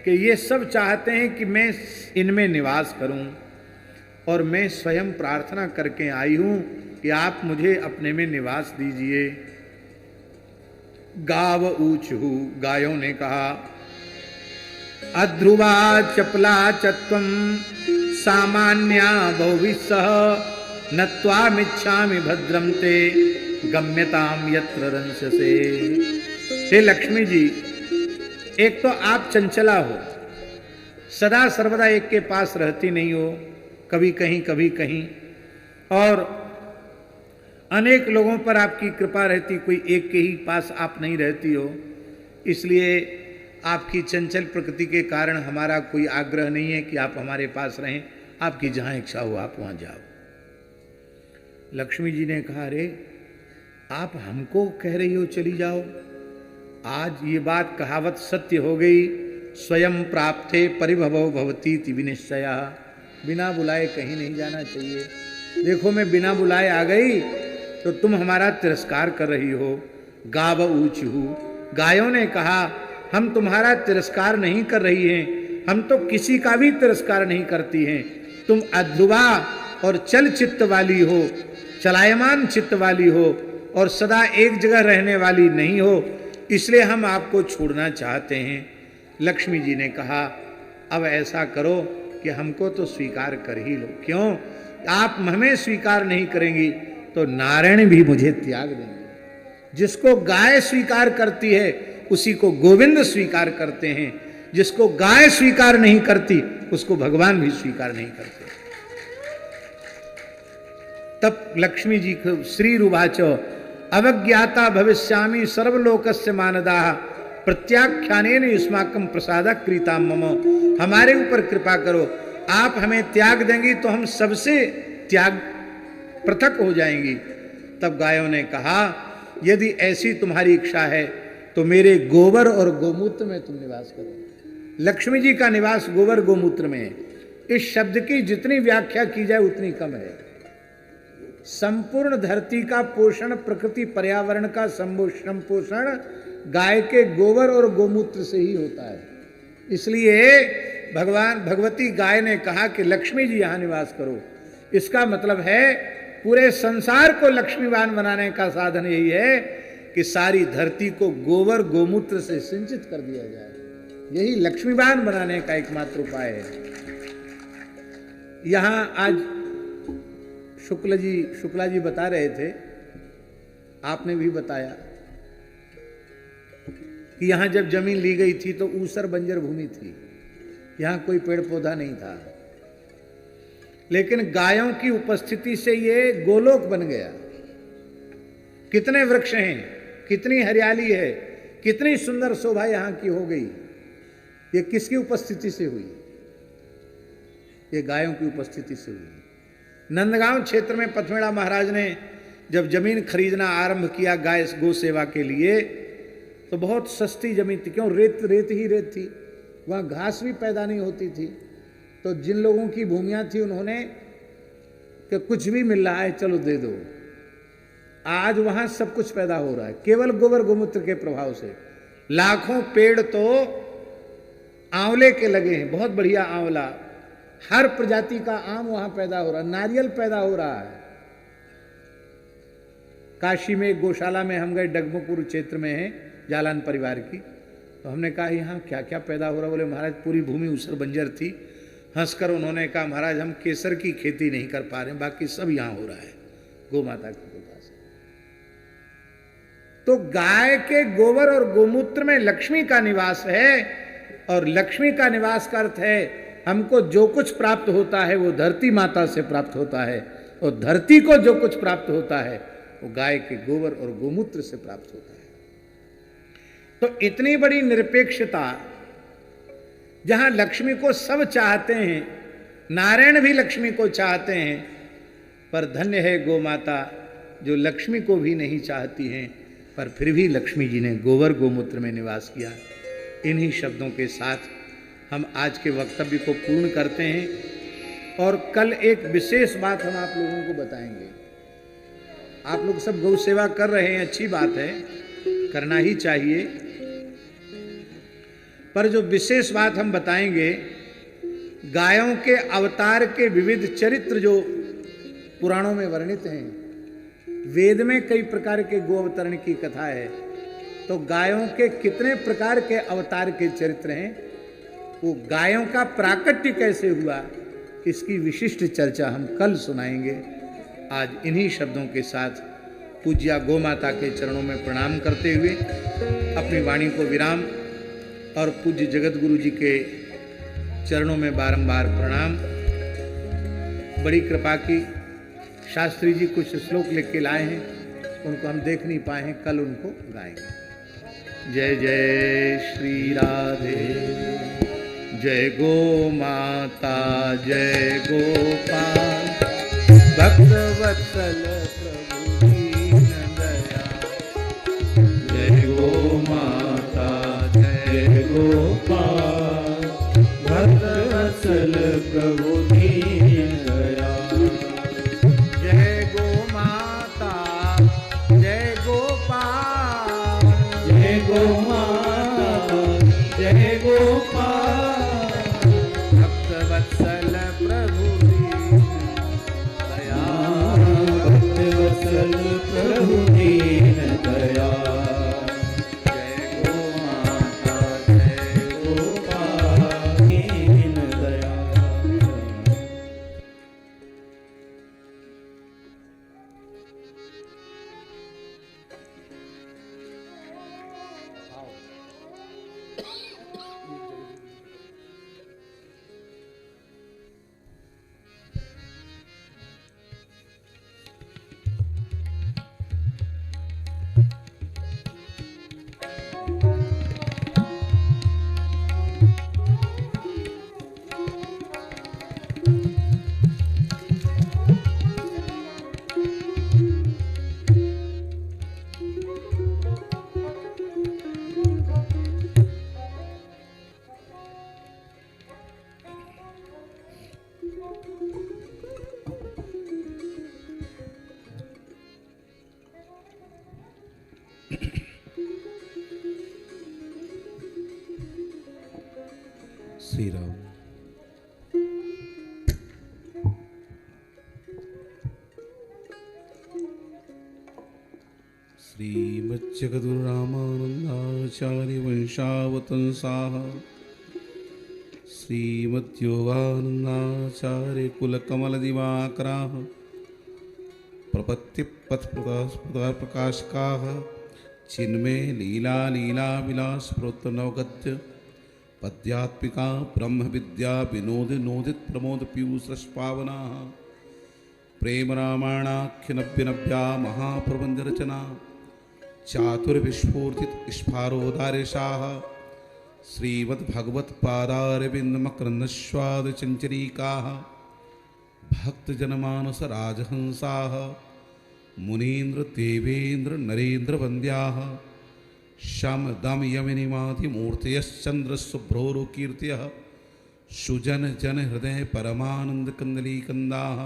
कि ये सब चाहते हैं कि मैं इनमें निवास करूं। और मैं स्वयं प्रार्थना करके आई हूं कि आप मुझे अपने में निवास दीजिए। गाव ऊचहु, गायों ने कहा अध्रुवा चपला चत्वम सामान्या बहुविसह नत्वामिच्छामि भद्रम ते गम्यताम यत्र रंससे। हे लक्ष्मी जी, एक तो आप चंचला हो, सदा सर्वदा एक के पास रहती नहीं हो, कभी कहीं, और अनेक लोगों पर आपकी कृपा रहती, कोई एक के ही पास आप नहीं रहती हो। इसलिए आपकी चंचल प्रकृति के कारण हमारा कोई आग्रह नहीं है कि आप हमारे पास रहें, आपकी जहां इच्छा हो आप वहां जाओ। लक्ष्मी जी ने कहा अरे आप हमको कह रही हो चली जाओ, आज ये बात कहावत सत्य हो गई, स्वयं प्राप्ते परिभवो भवती इति विनिश्चया। बिना बुलाए कहीं नहीं जाना चाहिए। देखो मैं बिना बुलाए आ गई तो तुम हमारा तिरस्कार कर रही हो। गाव ऊचहु, गायों ने कहा हम तुम्हारा तिरस्कार नहीं कर रही हैं, हम तो किसी का भी तिरस्कार नहीं करती हैं। तुम अध्रुवा और चल चित्त वाली हो, चलायमान चित्त वाली हो और सदा एक जगह रहने वाली नहीं हो, इसलिए हम आपको छोड़ना चाहते हैं। लक्ष्मी जी ने कहा अब ऐसा करो कि हमको तो स्वीकार कर ही लो। क्यों? आप हमें स्वीकार नहीं करेंगी तो नारायण भी मुझे त्याग देंगे। जिसको गाय स्वीकार करती है उसी को गोविंद स्वीकार करते हैं, जिसको गाय स्वीकार नहीं करती उसको भगवान भी स्वीकार नहीं करते। तब लक्ष्मी जी को श्री रुवाच अवज्ञाता भविष्यामि सर्वलोकस्य मानदाः प्रत्याख्यानेन युष्माकं प्रसादा क्रीताम मम। हमारे ऊपर कृपा करो, आप हमें त्याग देंगी तो हम सबसे त्याग पृथक हो जाएंगी। तब गायों ने कहा यदि ऐसी तुम्हारी इच्छा है तो मेरे गोबर और गोमूत्र में तुम निवास करो। लक्ष्मी जी का निवास गोबर गोमूत्र में है। इस शब्द की जितनी व्याख्या की जाए उतनी कम है। संपूर्ण धरती का पोषण, प्रकृति पर्यावरण का संपोषण गाय के गोबर और गोमूत्र से ही होता है। इसलिए भगवान भगवती गाय ने कहा कि लक्ष्मी जी यहां निवास करो। इसका मतलब है पूरे संसार को लक्ष्मीवान बनाने का साधन यही है कि सारी धरती को गोबर गोमूत्र से सिंचित कर दिया जाए। यही लक्ष्मीवान बनाने का एकमात्र उपाय है। यहां आज शुक्ला जी बता रहे थे, आपने भी बताया कि यहां जब जमीन ली गई थी तो ऊसर बंजर भूमि थी, यहां कोई पेड़ पौधा नहीं था, लेकिन गायों की उपस्थिति से ये गोलोक बन गया। कितने वृक्ष हैं, कितनी हरियाली है, कितनी सुंदर शोभा यहां की हो गई। ये किसकी उपस्थिति से हुई? ये गायों की उपस्थिति से हुई। नंदगांव क्षेत्र में पथमेड़ा महाराज ने जब जमीन खरीदना आरंभ किया गाय गो सेवा के लिए, तो बहुत सस्ती जमीन थी। क्यों? रेत ही रेत थी, वहां घास भी पैदा नहीं होती थी। तो जिन लोगों की भूमियां थी उन्होंने कि कुछ भी मिल रहा है चलो दे दो। आज वहां सब कुछ पैदा हो रहा है केवल गोबर गोमूत्र के प्रभाव से। लाखों पेड़ तो आंवले के लगे हैं, बहुत बढ़िया आंवला, हर प्रजाति का आम वहां पैदा हो रहा है, नारियल पैदा हो रहा है। काशी में एक गौशाला में हम गए, डगमुपुर क्षेत्र में है, जालान परिवार की। तो हमने कहा यहाँ क्या क्या पैदा हो रहा? बोले महाराज पूरी भूमि ऊसर बंजर थी। हंसकर उन्होंने कहा महाराज हम केसर की खेती नहीं कर पा रहे, बाकी सब यहाँ हो रहा है गौ माता की कृपा से। तो गाय के गोबर और गोमूत्र में लक्ष्मी का निवास है, और लक्ष्मी का निवास का अर्थ है हमको जो कुछ प्राप्त होता है वो धरती माता से प्राप्त होता है, और धरती को जो कुछ प्राप्त होता है वो गाय के गोबर और गोमूत्र से प्राप्त होता है। तो इतनी बड़ी निरपेक्षता, जहां लक्ष्मी को सब चाहते हैं, नारायण भी लक्ष्मी को चाहते हैं, पर धन्य है गौ माता जो लक्ष्मी को भी नहीं चाहती हैं, पर फिर भी लक्ष्मी जी ने गोबर गोमूत्र में निवास किया। इन्हीं शब्दों के साथ हम आज के वक्तव्य को पूर्ण करते हैं, और कल एक विशेष बात हम आप लोगों को बताएंगे। आप लोग सब गौ सेवा कर रहे हैं, अच्छी बात है, करना ही चाहिए, पर जो विशेष बात हम बताएंगे, गायों के अवतार के विविध चरित्र जो पुराणों में वर्णित हैं। वेद में कई प्रकार के गो अवतरण की कथा है, तो गायों के कितने प्रकार के अवतार के चरित्र हैं, वो गायों का प्राकट्य कैसे हुआ, इसकी विशिष्ट चर्चा हम कल सुनाएंगे। आज इन्हीं शब्दों के साथ पूज्या गौ माता के चरणों में प्रणाम करते हुए अपनी वाणी को विराम, और पूज्य जगत गुरु जी के चरणों में बारंबार प्रणाम। बड़ी कृपा की शास्त्री जी कुछ श्लोक लिख के लाए हैं, उनको हम देख नहीं पाए हैं, कल उनको गाएंगे। जय जय श्री राधे, जय गो माता, जय गोपाल, भक्त वत्सल प्रभु दीन दयाल। जय गो माता, जय गोपाल, भक्त वत्सल प्रभु दीन दयाल। जय गो माता, जय गोपाल, जय गो माता, जय गोपाल, भक्त वत्सल प्रभु दीन दयाल। भक्त वत्सल प्रभु दीन दयाल। श्रीमज्जगद्गुरुरामानन्दाचार्य वंशावतंसाः श्रीमद्योगानन्दाचार्य कुलकमलदिवाकराः प्रपत्तिपथप्रकाशकाः चिन्मय लीला लीला विलास प्रोत्तनवगद्य पद्यात्मिका ब्रह्म विद्या विनोद नोदित प्रमोद पीयूष रसपावना प्रेम रामायणाख्य नव्य नव्या महाप्रबंध रचना चातुर्विस्फूर्तित स्फारोदारेशाः श्रीमद्भगवत पादारविंद मकरंदस्वाद चंचरीकाः भक्तजनमानस राजहंसाः मुनीन्द्र देवेन्द्र नरेन्द्र वन्द्याः शम दम यमिनिमाति मूर्तयश्चंद्र शुभ्रोरु कीर्तयः सुजन जन हृदय परमानंद कंदली कंदाः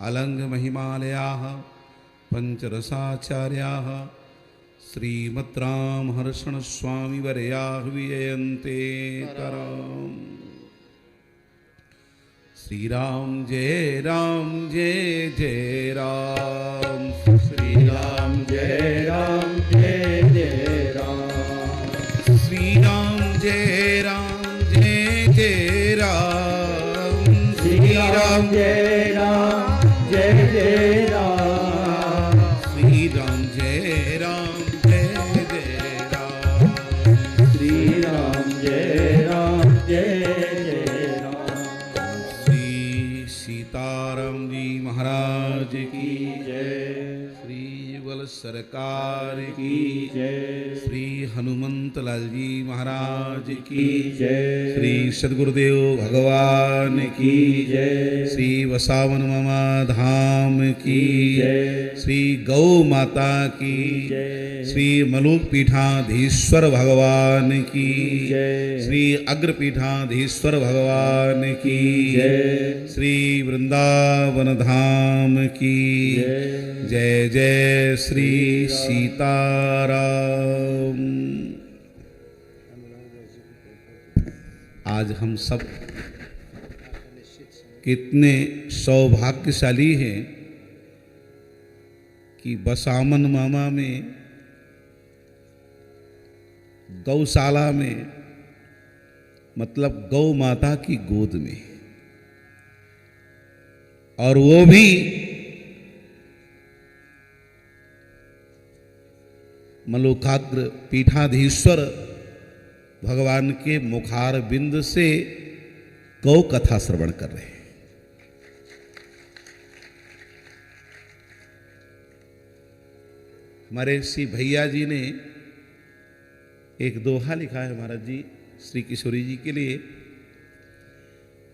अलंग महिमालयाः पंचरसाचार्याः श्रीमद्राम हर्षण स्वामी वर्याः विजयन्ते तराम। श्री राम जय जय राम। श्री राम जय जय राम। श्री राम जय जय राम। श्री राम जय जय राम। श्री राम जय राम। श्री राम जय जय राम। श्री सीताराम जी महाराज की जय। श्री युगल सरकार की जय। श्री हनुमंत लाल जी महाराज की जय। श्री सद्गुरुदेव भगवान की जय। श्री वसावन मामा धाम की जय। श्री गौ माता की जय। श्री मलुक पीठाधीश्वर भगवान की जय। श्री अग्रपीठाधीश्वर भगवान की जय। श्री वृंदावन धाम की जय जय श्री सीताराम। आज हम सब कितने सौभाग्यशाली हैं कि बसामन मामा में गौशाला में मतलब गौ माता की गोद में, और वो भी मलोकाग्र पीठाधीश्वर भगवान के मुखार बिंद से गौ कथा श्रवण कर रहे हैं। हमारे श्री भैया जी ने एक दोहा लिखा है महाराज जी श्री किशोरी जी के लिए।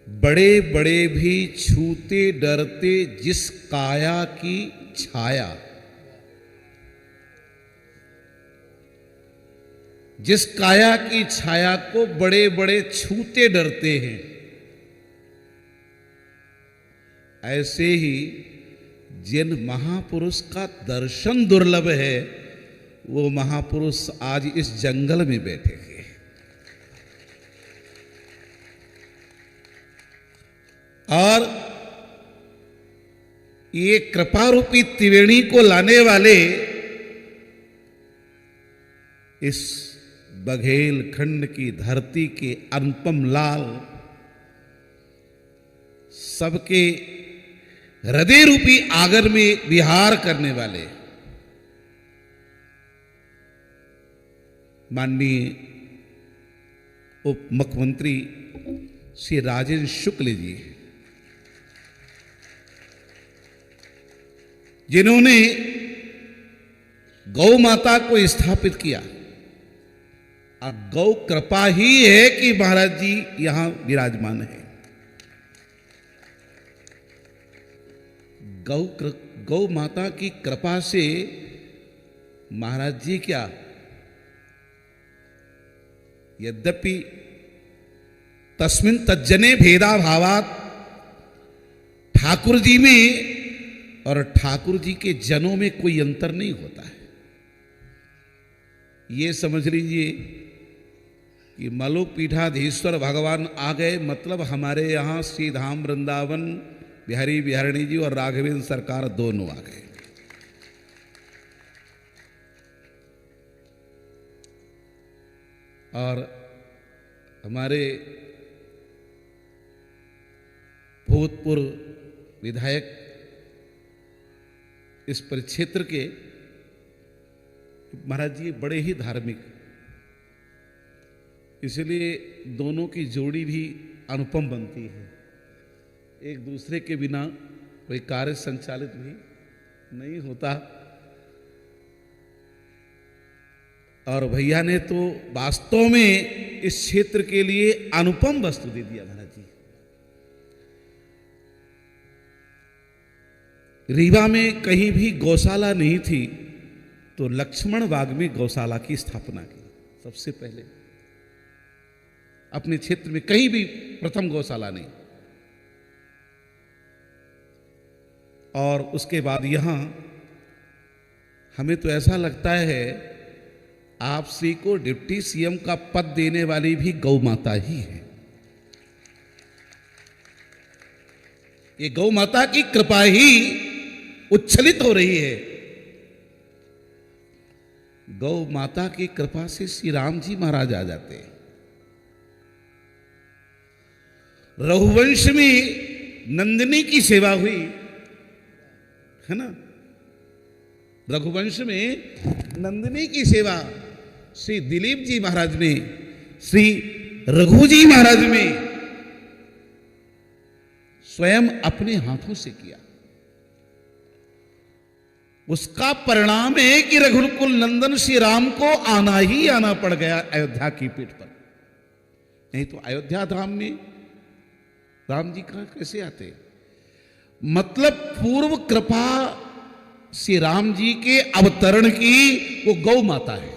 बड़े बड़े भी छूते डरते जिस काया की छाया, जिस काया की छाया को बड़े बड़े छूते डरते हैं, ऐसे ही जिन महापुरुष का दर्शन दुर्लभ है वो महापुरुष आज इस जंगल में बैठे हैं। और ये कृपा रूपी त्रिवेणी को लाने वाले इस बघेल खंड की धरती के अनुपम लाल, सबके हृदय रूपी आगर में विहार करने वाले माननीय उप मुख्यमंत्री श्री राजेंद्र शुक्ल जी, जिन्होंने गौ माता को स्थापित किया। और गौ कृपा ही है कि महाराज जी यहां विराजमान है। गौ माता की कृपा से महाराज जी क्या, यद्यपि तस्मिन तज्जने भेदा भावात, ठाकुर जी में और ठाकुर जी के जनों में कोई अंतर नहीं होता है। ये समझ लीजिए कि मलुक पीठाधीश्वर भगवान आ गए, मतलब हमारे यहाँ श्री धाम वृंदावन बिहारी बिहारिणी जी और राघवेंद्र सरकार दोनों आ गए। और हमारे भूतपूर्व विधायक इस परिक्षेत्र के महाराज जी बड़े ही धार्मिक, इसलिए दोनों की जोड़ी भी अनुपम बनती है। एक दूसरे के बिना कोई कार्य संचालित भी नहीं होता। और भैया ने तो वास्तव में इस क्षेत्र के लिए अनुपम वस्तु दे दिया महाराज जी। रीवा में कहीं भी गौशाला नहीं थी तो लक्ष्मण बाग में गौशाला की स्थापना की सबसे पहले। अपने क्षेत्र में कहीं भी प्रथम गौशाला नहीं। और उसके बाद यहां हमें तो ऐसा लगता है आप श्री को डिप्टी सीएम का पद देने वाली भी गौ माता ही है। ये गौ माता की कृपा ही उच्छलित हो रही है। गौ माता की कृपा से श्री राम जी महाराज आ जाते हैं। रघुवंश में नंदिनी की सेवा हुई है ना। रघुवंश में नंदिनी की सेवा श्री दिलीप जी महाराज ने, श्री रघु जी महाराज ने स्वयं अपने हाथों से किया। उसका परिणाम है कि रघुकुल नंदन श्री राम को आना ही आना पड़ गया अयोध्या की पीठ पर। नहीं तो अयोध्या धाम में राम जी कहां कैसे आते। मतलब पूर्व कृपा श्री राम जी के अवतरण की वो गौ माता है।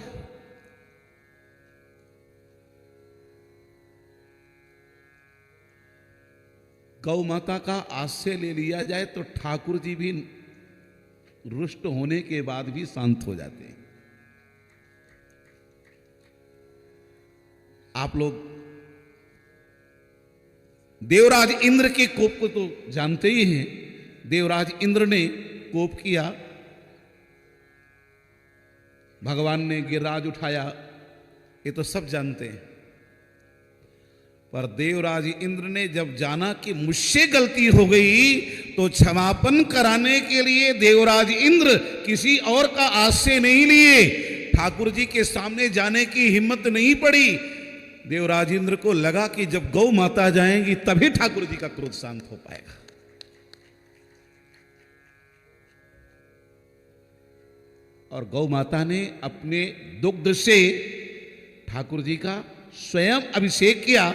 गौ माता का आश्रय ले लिया जाए तो ठाकुर जी भी रुष्ट होने के बाद भी शांत हो जाते हैं। आप लोग देवराज इंद्र के कोप को तो जानते ही हैं। देवराज इंद्र ने कोप किया, भगवान ने गिरिराज उठाया, ये तो सब जानते हैं। पर देवराज इंद्र ने जब जाना कि मुझसे गलती हो गई तो क्षमापन कराने के लिए देवराज इंद्र किसी और का आश्रय नहीं लिए, ठाकुर जी के सामने जाने की हिम्मत नहीं पड़ी। देवराज इंद्र को लगा कि जब गौ माता जाएंगी तभी ठाकुर जी का क्रोध शांत हो पाएगा। और गौ माता ने अपने दुग्ध से ठाकुर जी का स्वयं अभिषेक किया।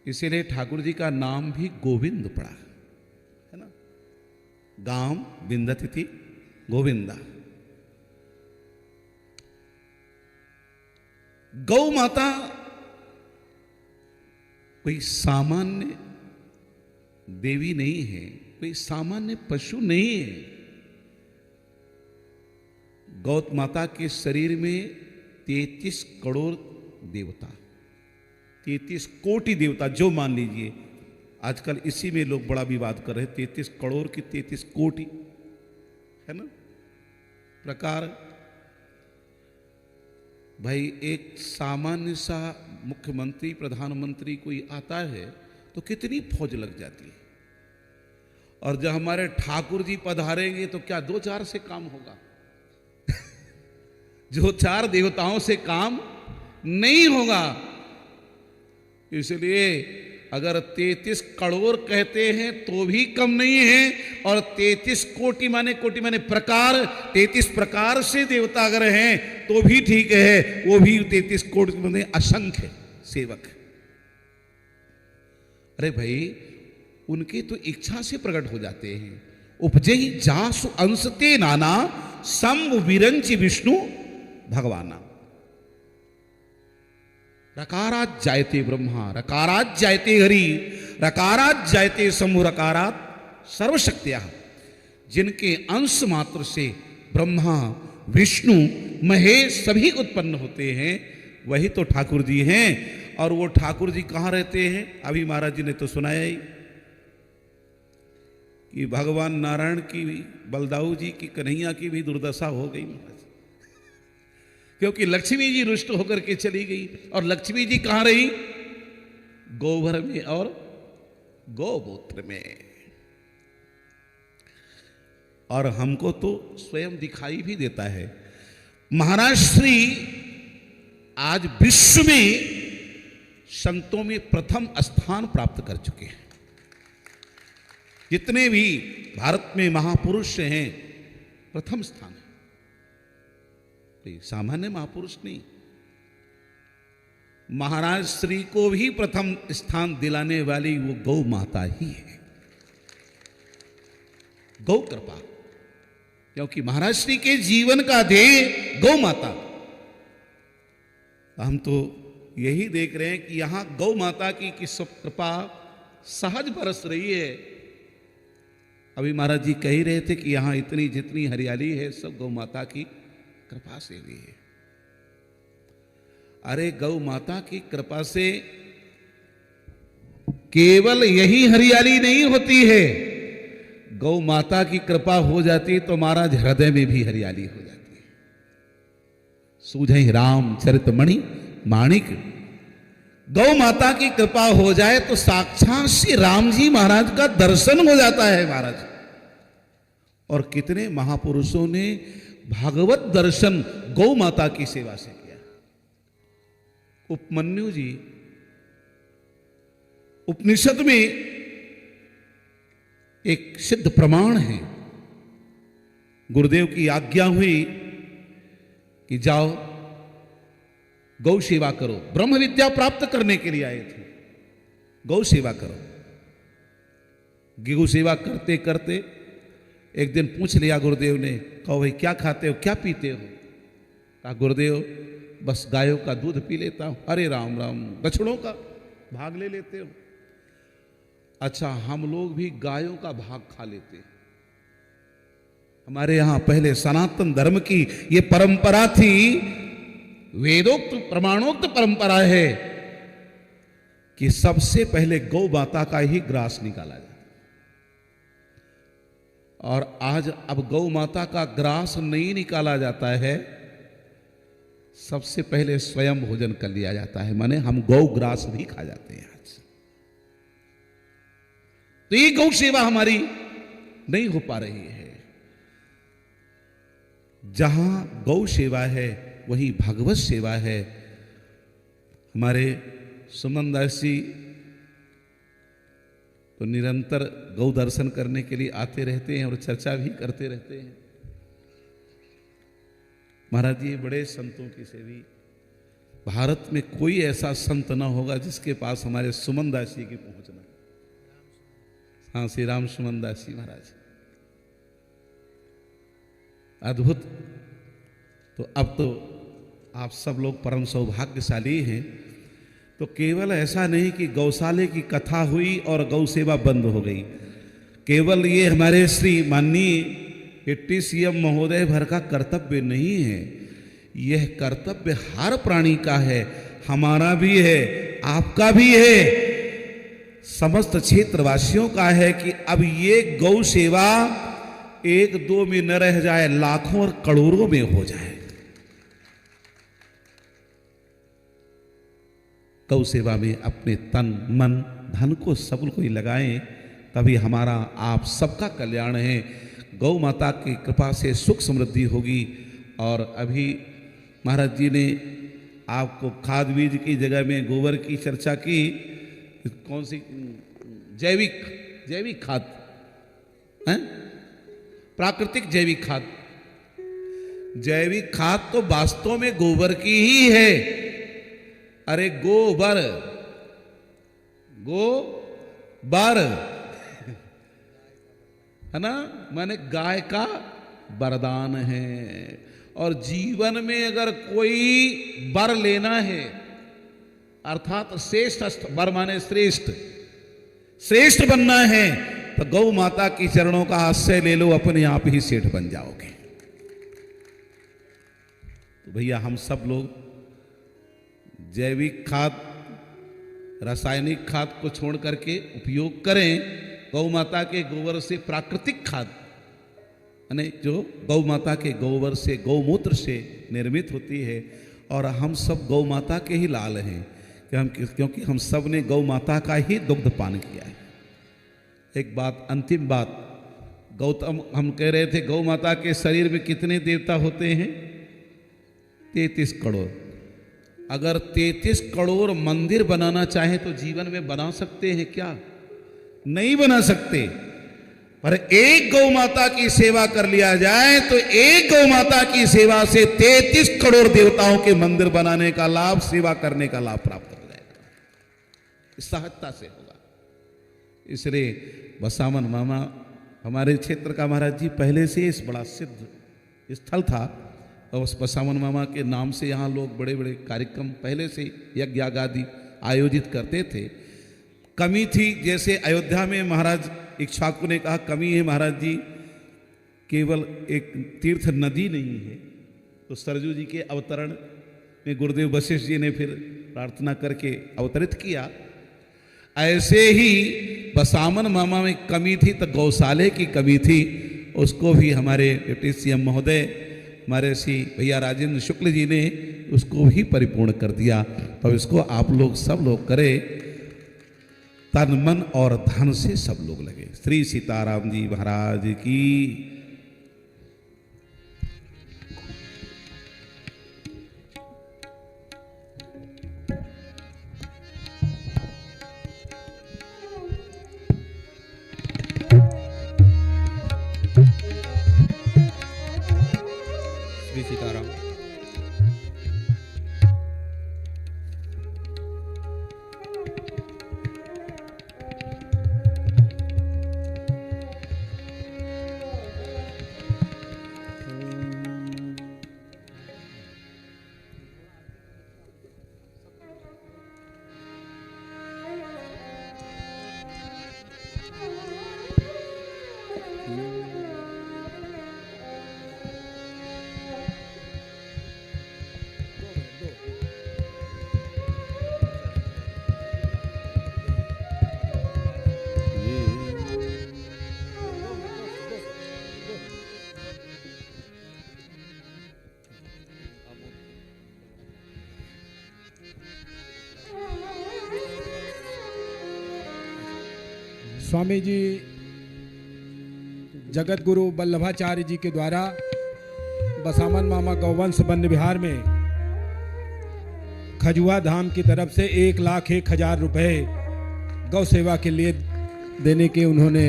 इसीलिए ठाकुर जी का नाम भी गोविंद पड़ा है ना। गाम विंदति गोविंदा। गौ माता कोई सामान्य देवी नहीं है, कोई सामान्य पशु नहीं है। गौ माता के शरीर में 33 करोड़ देवता, 33 कोटि देवता, जो मान लीजिए। आजकल इसी में लोग बड़ा विवाद कर रहे हैं, 33 करोड़ की 33 कोटि है ना प्रकार। भाई एक सामान्य सा मुख्यमंत्री प्रधानमंत्री कोई आता है तो कितनी फौज लग जाती है। और जब हमारे ठाकुर जी पधारेंगे तो क्या 2-4 से काम होगा। जो 4 देवताओं से काम नहीं होगा। इसलिए अगर 33 करोड़ कहते हैं तो भी कम नहीं है, और 33 कोटि माने प्रकार, 33 प्रकार से देवता अगर हैं तो भी ठीक है। वो भी 33 कोटि माने असंख्य सेवक। अरे भाई उनके तो इच्छा से प्रकट हो जाते हैं। उपजे जासु अंशते नाना सम विरंच विष्णु भगवाना। रकारात जायते ब्रह्मा, रकारात जायते हरि, रकारात जायते शंभु, रकारात सर्वशक्तियां। जिनके अंश मात्र से ब्रह्मा विष्णु महेश सभी उत्पन्न होते हैं वही तो ठाकुर जी हैं। और वो ठाकुर जी कहाँ रहते हैं? अभी महाराज जी ने तो सुनाया ही कि भगवान नारायण की भी, बलदाऊ जी की, कन्हैया की भी दुर्दशा हो गई महाराज। क्योंकि लक्ष्मी जी रुष्ट होकर के चली गई। और लक्ष्मी जी कहां रही? गोबर में और गौमूत्र में। और हमको तो स्वयं दिखाई भी देता है। महाराज श्री आज विश्व में संतों में प्रथम स्थान प्राप्त कर चुके हैं। जितने भी भारत में महापुरुष हैं, प्रथम स्थान है। कोई सामान्य महापुरुष नहीं, महाराज श्री को भी प्रथम स्थान दिलाने वाली वो गौ माता ही है। गौ कृपा, क्योंकि महाराज श्री के जीवन का ध्येय गौ माता। हम तो यही देख रहे हैं कि यहां गौ माता की सब कृपा सहज बरस रही है। अभी महाराज जी कह ही रहे थे कि यहां इतनी जितनी हरियाली है सब गौ माता की कृपा से हुई है। अरे गौ माता की कृपा से केवल यही हरियाली नहीं होती है, गौ माता की कृपा हो जाती तो महाराज हृदय में भी हरियाली हो जाती है। सूझे रामचरितमणि माणिक, गौ माता की कृपा हो जाए तो साक्षात श्री राम जी महाराज का दर्शन हो जाता है महाराज। और कितने महापुरुषों ने भागवत दर्शन गौ माता की सेवा से किया। उपमन्यु जी उपनिषद में एक सिद्ध प्रमाण है, गुरुदेव की आज्ञा हुई कि जाओ गौ सेवा करो। ब्रह्म विद्या प्राप्त करने के लिए आए थे, गौ सेवा करो। गौ सेवा करते करते एक दिन पूछ लिया गुरुदेव ने, कहो भाई क्या खाते हो, क्या पीते हो? कहा गुरुदेव बस गायों का दूध पी लेता हूं। अरे राम राम, बछड़ों का भाग ले लेते हो? अच्छा, हम लोग भी गायों का भाग खा लेते हैं। हमारे यहां पहले सनातन धर्म की ये परंपरा थी, वेदोक्त प्रमाणोक्त परंपरा है कि सबसे पहले गौ माता का ही ग्रास निकाला जाए। और आज अब गौ माता का ग्रास नहीं निकाला जाता है, सबसे पहले स्वयं भोजन कर लिया जाता है। माने हम गौ ग्रास भी खा जाते हैं आज। तो ये गौ सेवा हमारी नहीं हो पा रही है। जहां गौ सेवा है वही भागवत सेवा है। हमारे सुमन दास जी तो निरंतर गौ दर्शन करने के लिए आते रहते हैं और चर्चा भी करते रहते हैं। महाराज जी बड़े संतों की सेवी, भारत में कोई ऐसा संत ना होगा जिसके पास हमारे सुमन दास जी की पहुंचना। हाँ, श्री राम सुमन दास जी महाराज अद्भुत। तो अब तो आप सब लोग परम सौभाग्यशाली हैं। तो केवल ऐसा नहीं कि गौशाले की कथा हुई और गौ सेवा बंद हो गई। केवल ये हमारे श्री माननीय टीसीएम महोदय भर का कर्तव्य नहीं है, यह कर्तव्य हर प्राणी का है, हमारा भी है, आपका भी है, समस्त क्षेत्रवासियों का है कि अब ये गौ सेवा एक दो में न रह जाए, लाखों और करोड़ों में हो जाए। गौ सेवा में अपने तन मन धन को सब कोई लगाएं, तभी हमारा आप सबका कल्याण है। गौ माता की कृपा से सुख समृद्धि होगी। और अभी महाराज जी ने आपको खाद बीज की जगह में गोबर की चर्चा की। कौन सी? जैविक खाद है, प्राकृतिक जैविक खाद। जैविक खाद तो वास्तव में गोबर की ही है। अरे गोबर है ना, माने गाय का वरदान है। और जीवन में अगर कोई वर लेना है, अर्थात श्रेष्ठ वर माने श्रेष्ठ बनना है, तो गौ माता की चरणों का आश्रय ले लो, अपने आप ही सेठ बन जाओगे। तो भैया हम सब लोग जैविक खाद रासायनिक खाद को छोड़ करके उपयोग करें गौ माता के गोबर से प्राकृतिक खाद, यानी जो गौ माता के गोबर से गौमूत्र से निर्मित होती है। और हम सब गौ माता के ही लाल हैं क्योंकि हम सब ने गौ माता का ही दुग्ध पान किया है। एक बात, अंतिम बात, गौतम हम कह रहे थे गौ माता के शरीर में कितने देवता होते हैं? 33 करोड़। अगर 33 करोड़ मंदिर बनाना चाहे तो जीवन में बना सकते हैं क्या? नहीं बना सकते। पर एक गौ माता की सेवा कर लिया जाए तो एक गौ माता की सेवा से 33 करोड़ देवताओं के मंदिर बनाने का लाभ, सेवा करने का लाभ प्राप्त हो जाएगा। इस सहजता से होगा। इसलिए बसावन मामा हमारे क्षेत्र का महाराज जी पहले से इस बड़ा सिद्ध स्थल था और उस बसावन मामा के नाम से यहाँ लोग बड़े बड़े कार्यक्रम पहले से यज्ञ आदि आयोजित करते थे। कमी थी, जैसे अयोध्या में महाराज इक्ष्वाकु ने कहा कमी है महाराज जी, केवल एक तीर्थ नदी नहीं है। तो सरजू जी के अवतरण में गुरुदेव वशिष्ठ जी ने फिर प्रार्थना करके अवतरित किया। ऐसे ही बसावन मामा में कमी थी तो गौशाले की कमी थी, उसको भी हमारे डिप्टी सीएम महोदय हमारे श्री भैया राजेंद्र शुक्ल जी ने उसको भी परिपूर्ण कर दिया। तो इसको आप लोग सब लोग करें, तन मन और धन से सब लोग लगे। श्री सीताराम जी महाराज की। श्री सीताराम। स्वामी जी जगत गुरु वल्लभाचार्य जी के द्वारा बसावन मामा गौवंश वन विहार में खजुआ धाम की तरफ से 1,01,000 रुपए गौ सेवा के लिए देने के उन्होंने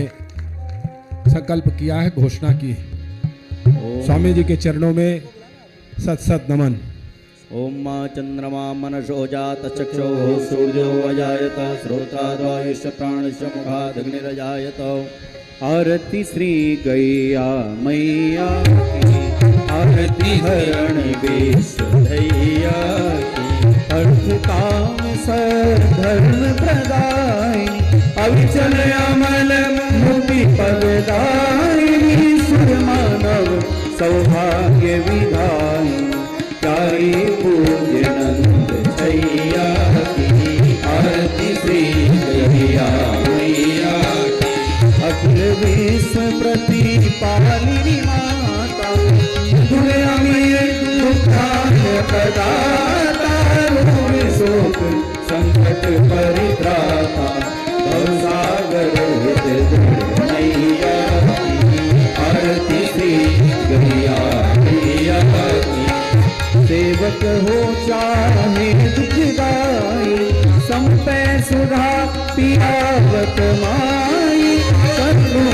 संकल्प किया है, घोषणा की है। स्वामी जी के चरणों में सत सत नमन। ओम मा चंद्रमा मनसो जात चक्षो सूर्यो अजायत श्रोत्राद्वायुष प्राणश मुखादग्निरजायत। आरती श्री गैया मैया की, आरती हरण विष्णुधैया की। अर्थ काम धर्म प्रदायिनी, अविचल अमल मुक्ति पददायिनी। सुर मानव सौभाग्य विधायिनी, प्यारी पूज्य नंद छैया की। आरती श्री गैया मैया की। अखिल विश्व प्रतिपालिनी माता, दुर्यामय दुखान प्रदाता। रोग शोक संकट परित्राता, भवसागर हित मैया की। आरती श्री गैया मैया की। सेवक हो चाहे दुखदाई, संपै सुधा पियावत माई। सद्गुण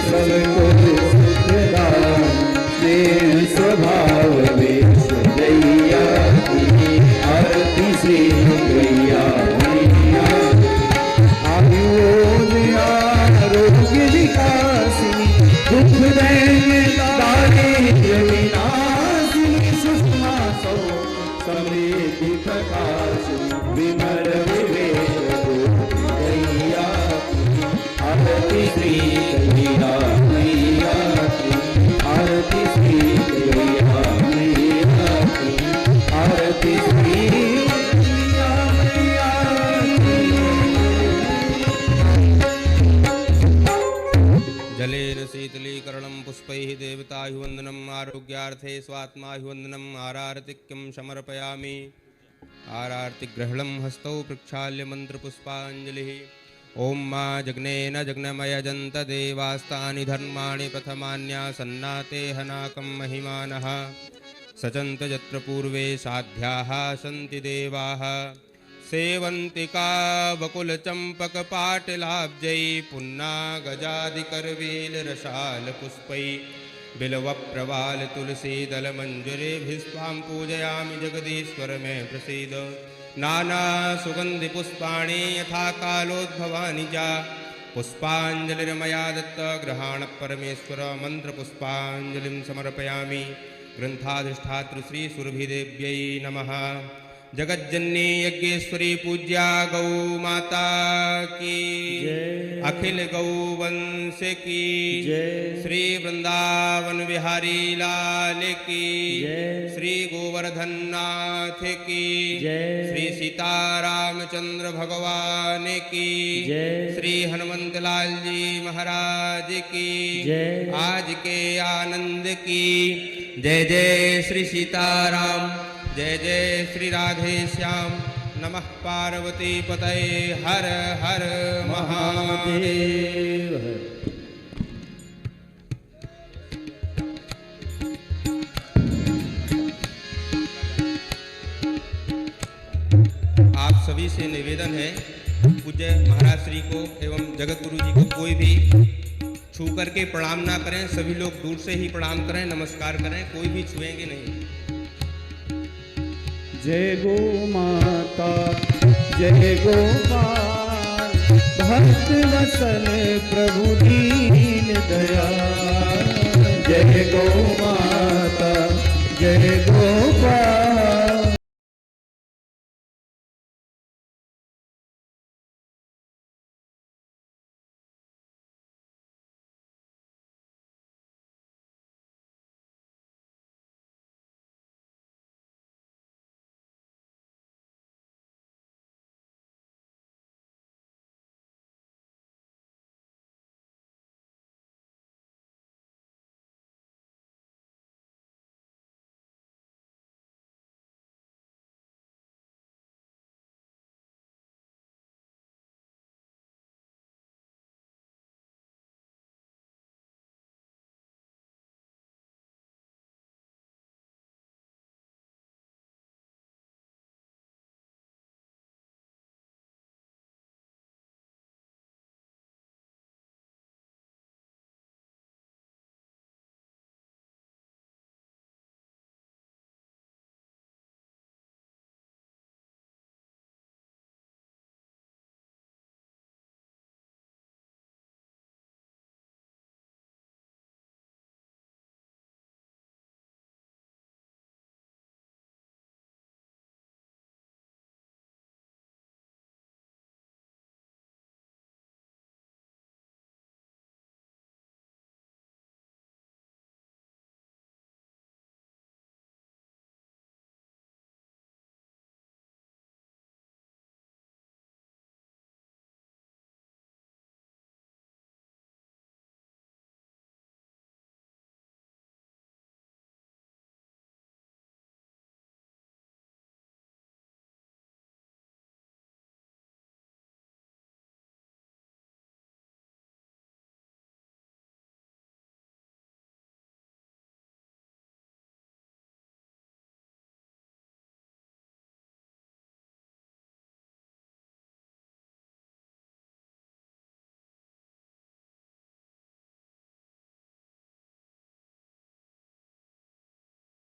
सबको सुखदाई, स्नेह स्वभाव विष्णुदैया की। आरती श्री गैया मैया। आयु आरोग्य विकासिनी, दुख दैन्य दारिद्र्य विनाशिनी। सुषमा सौ समृद्धि प्रकाश, विमल विवेक गैया की। आरती श्री गैया मैया की। आरती श्री गैया मैया की। आरती श्री गैया मैया की। जलेन शीतलीकरणं पुष्पैः देवताभिवन्दनम् आरोग्यार्थे स्वात्माभिवन्दनम् आरार्तिक्यं समर्पयामि। आरार्तिग्रहणं हस्तौ प्रक्षाल्य मन्त्रपुष्पाञ्जलिः। ॐ मा जग्नेन जग्नमयजन्त देवास्तानि धर्माणि प्रथमान्यासन्नाते हनाकं महिमानः सचन्त यत्र पूर्वे साध्याः सन्ति देवाः सेवन्तिका बकुलचम्पकपाटलाब्जै पुन्नागजादिकरवेलरसालपुष्पै बिल्वप्रवालतुलसीदलमञ्जुरेभिस्त्वां पूजयामि जगदीश्वर मे प्रसीद। नानासुगन्धिपुष्पाणि यथा कालोद्भवानि च पुष्पाञ्जलिर्मया दत्त गृहाण परमेश्वर मन्त्रपुष्पाञ्जलिं समर्पयामि। ग्रन्थाधिष्ठातृ श्री सुरभिदेव्यै नमः। जगज्जननी यज्ञेश्वरी पूज्या गौ माता की अखिल गौ वंश की श्री वृंदावन बिहारी लाल की श्री गोवर्धन नाथ की श्री सीतारामचंद्र भगवान की श्री हनुमंत लाल जी महाराज की आज के आनंद की। जय जय श्री सीताराम, जय जय श्री राधे श्याम। नमः पार्वती पतये हर हर महादेव। आप सभी से निवेदन है, पूज्य महाराज श्री को एवं जगत गुरु जी को कोई भी छू करके प्रणाम ना करें, सभी लोग दूर से ही प्रणाम करें, नमस्कार करें, कोई भी छुएंगे नहीं। जय गो माता जय गोपाल भक्त वत्सल प्रभु दीन दयाल। जय गो माता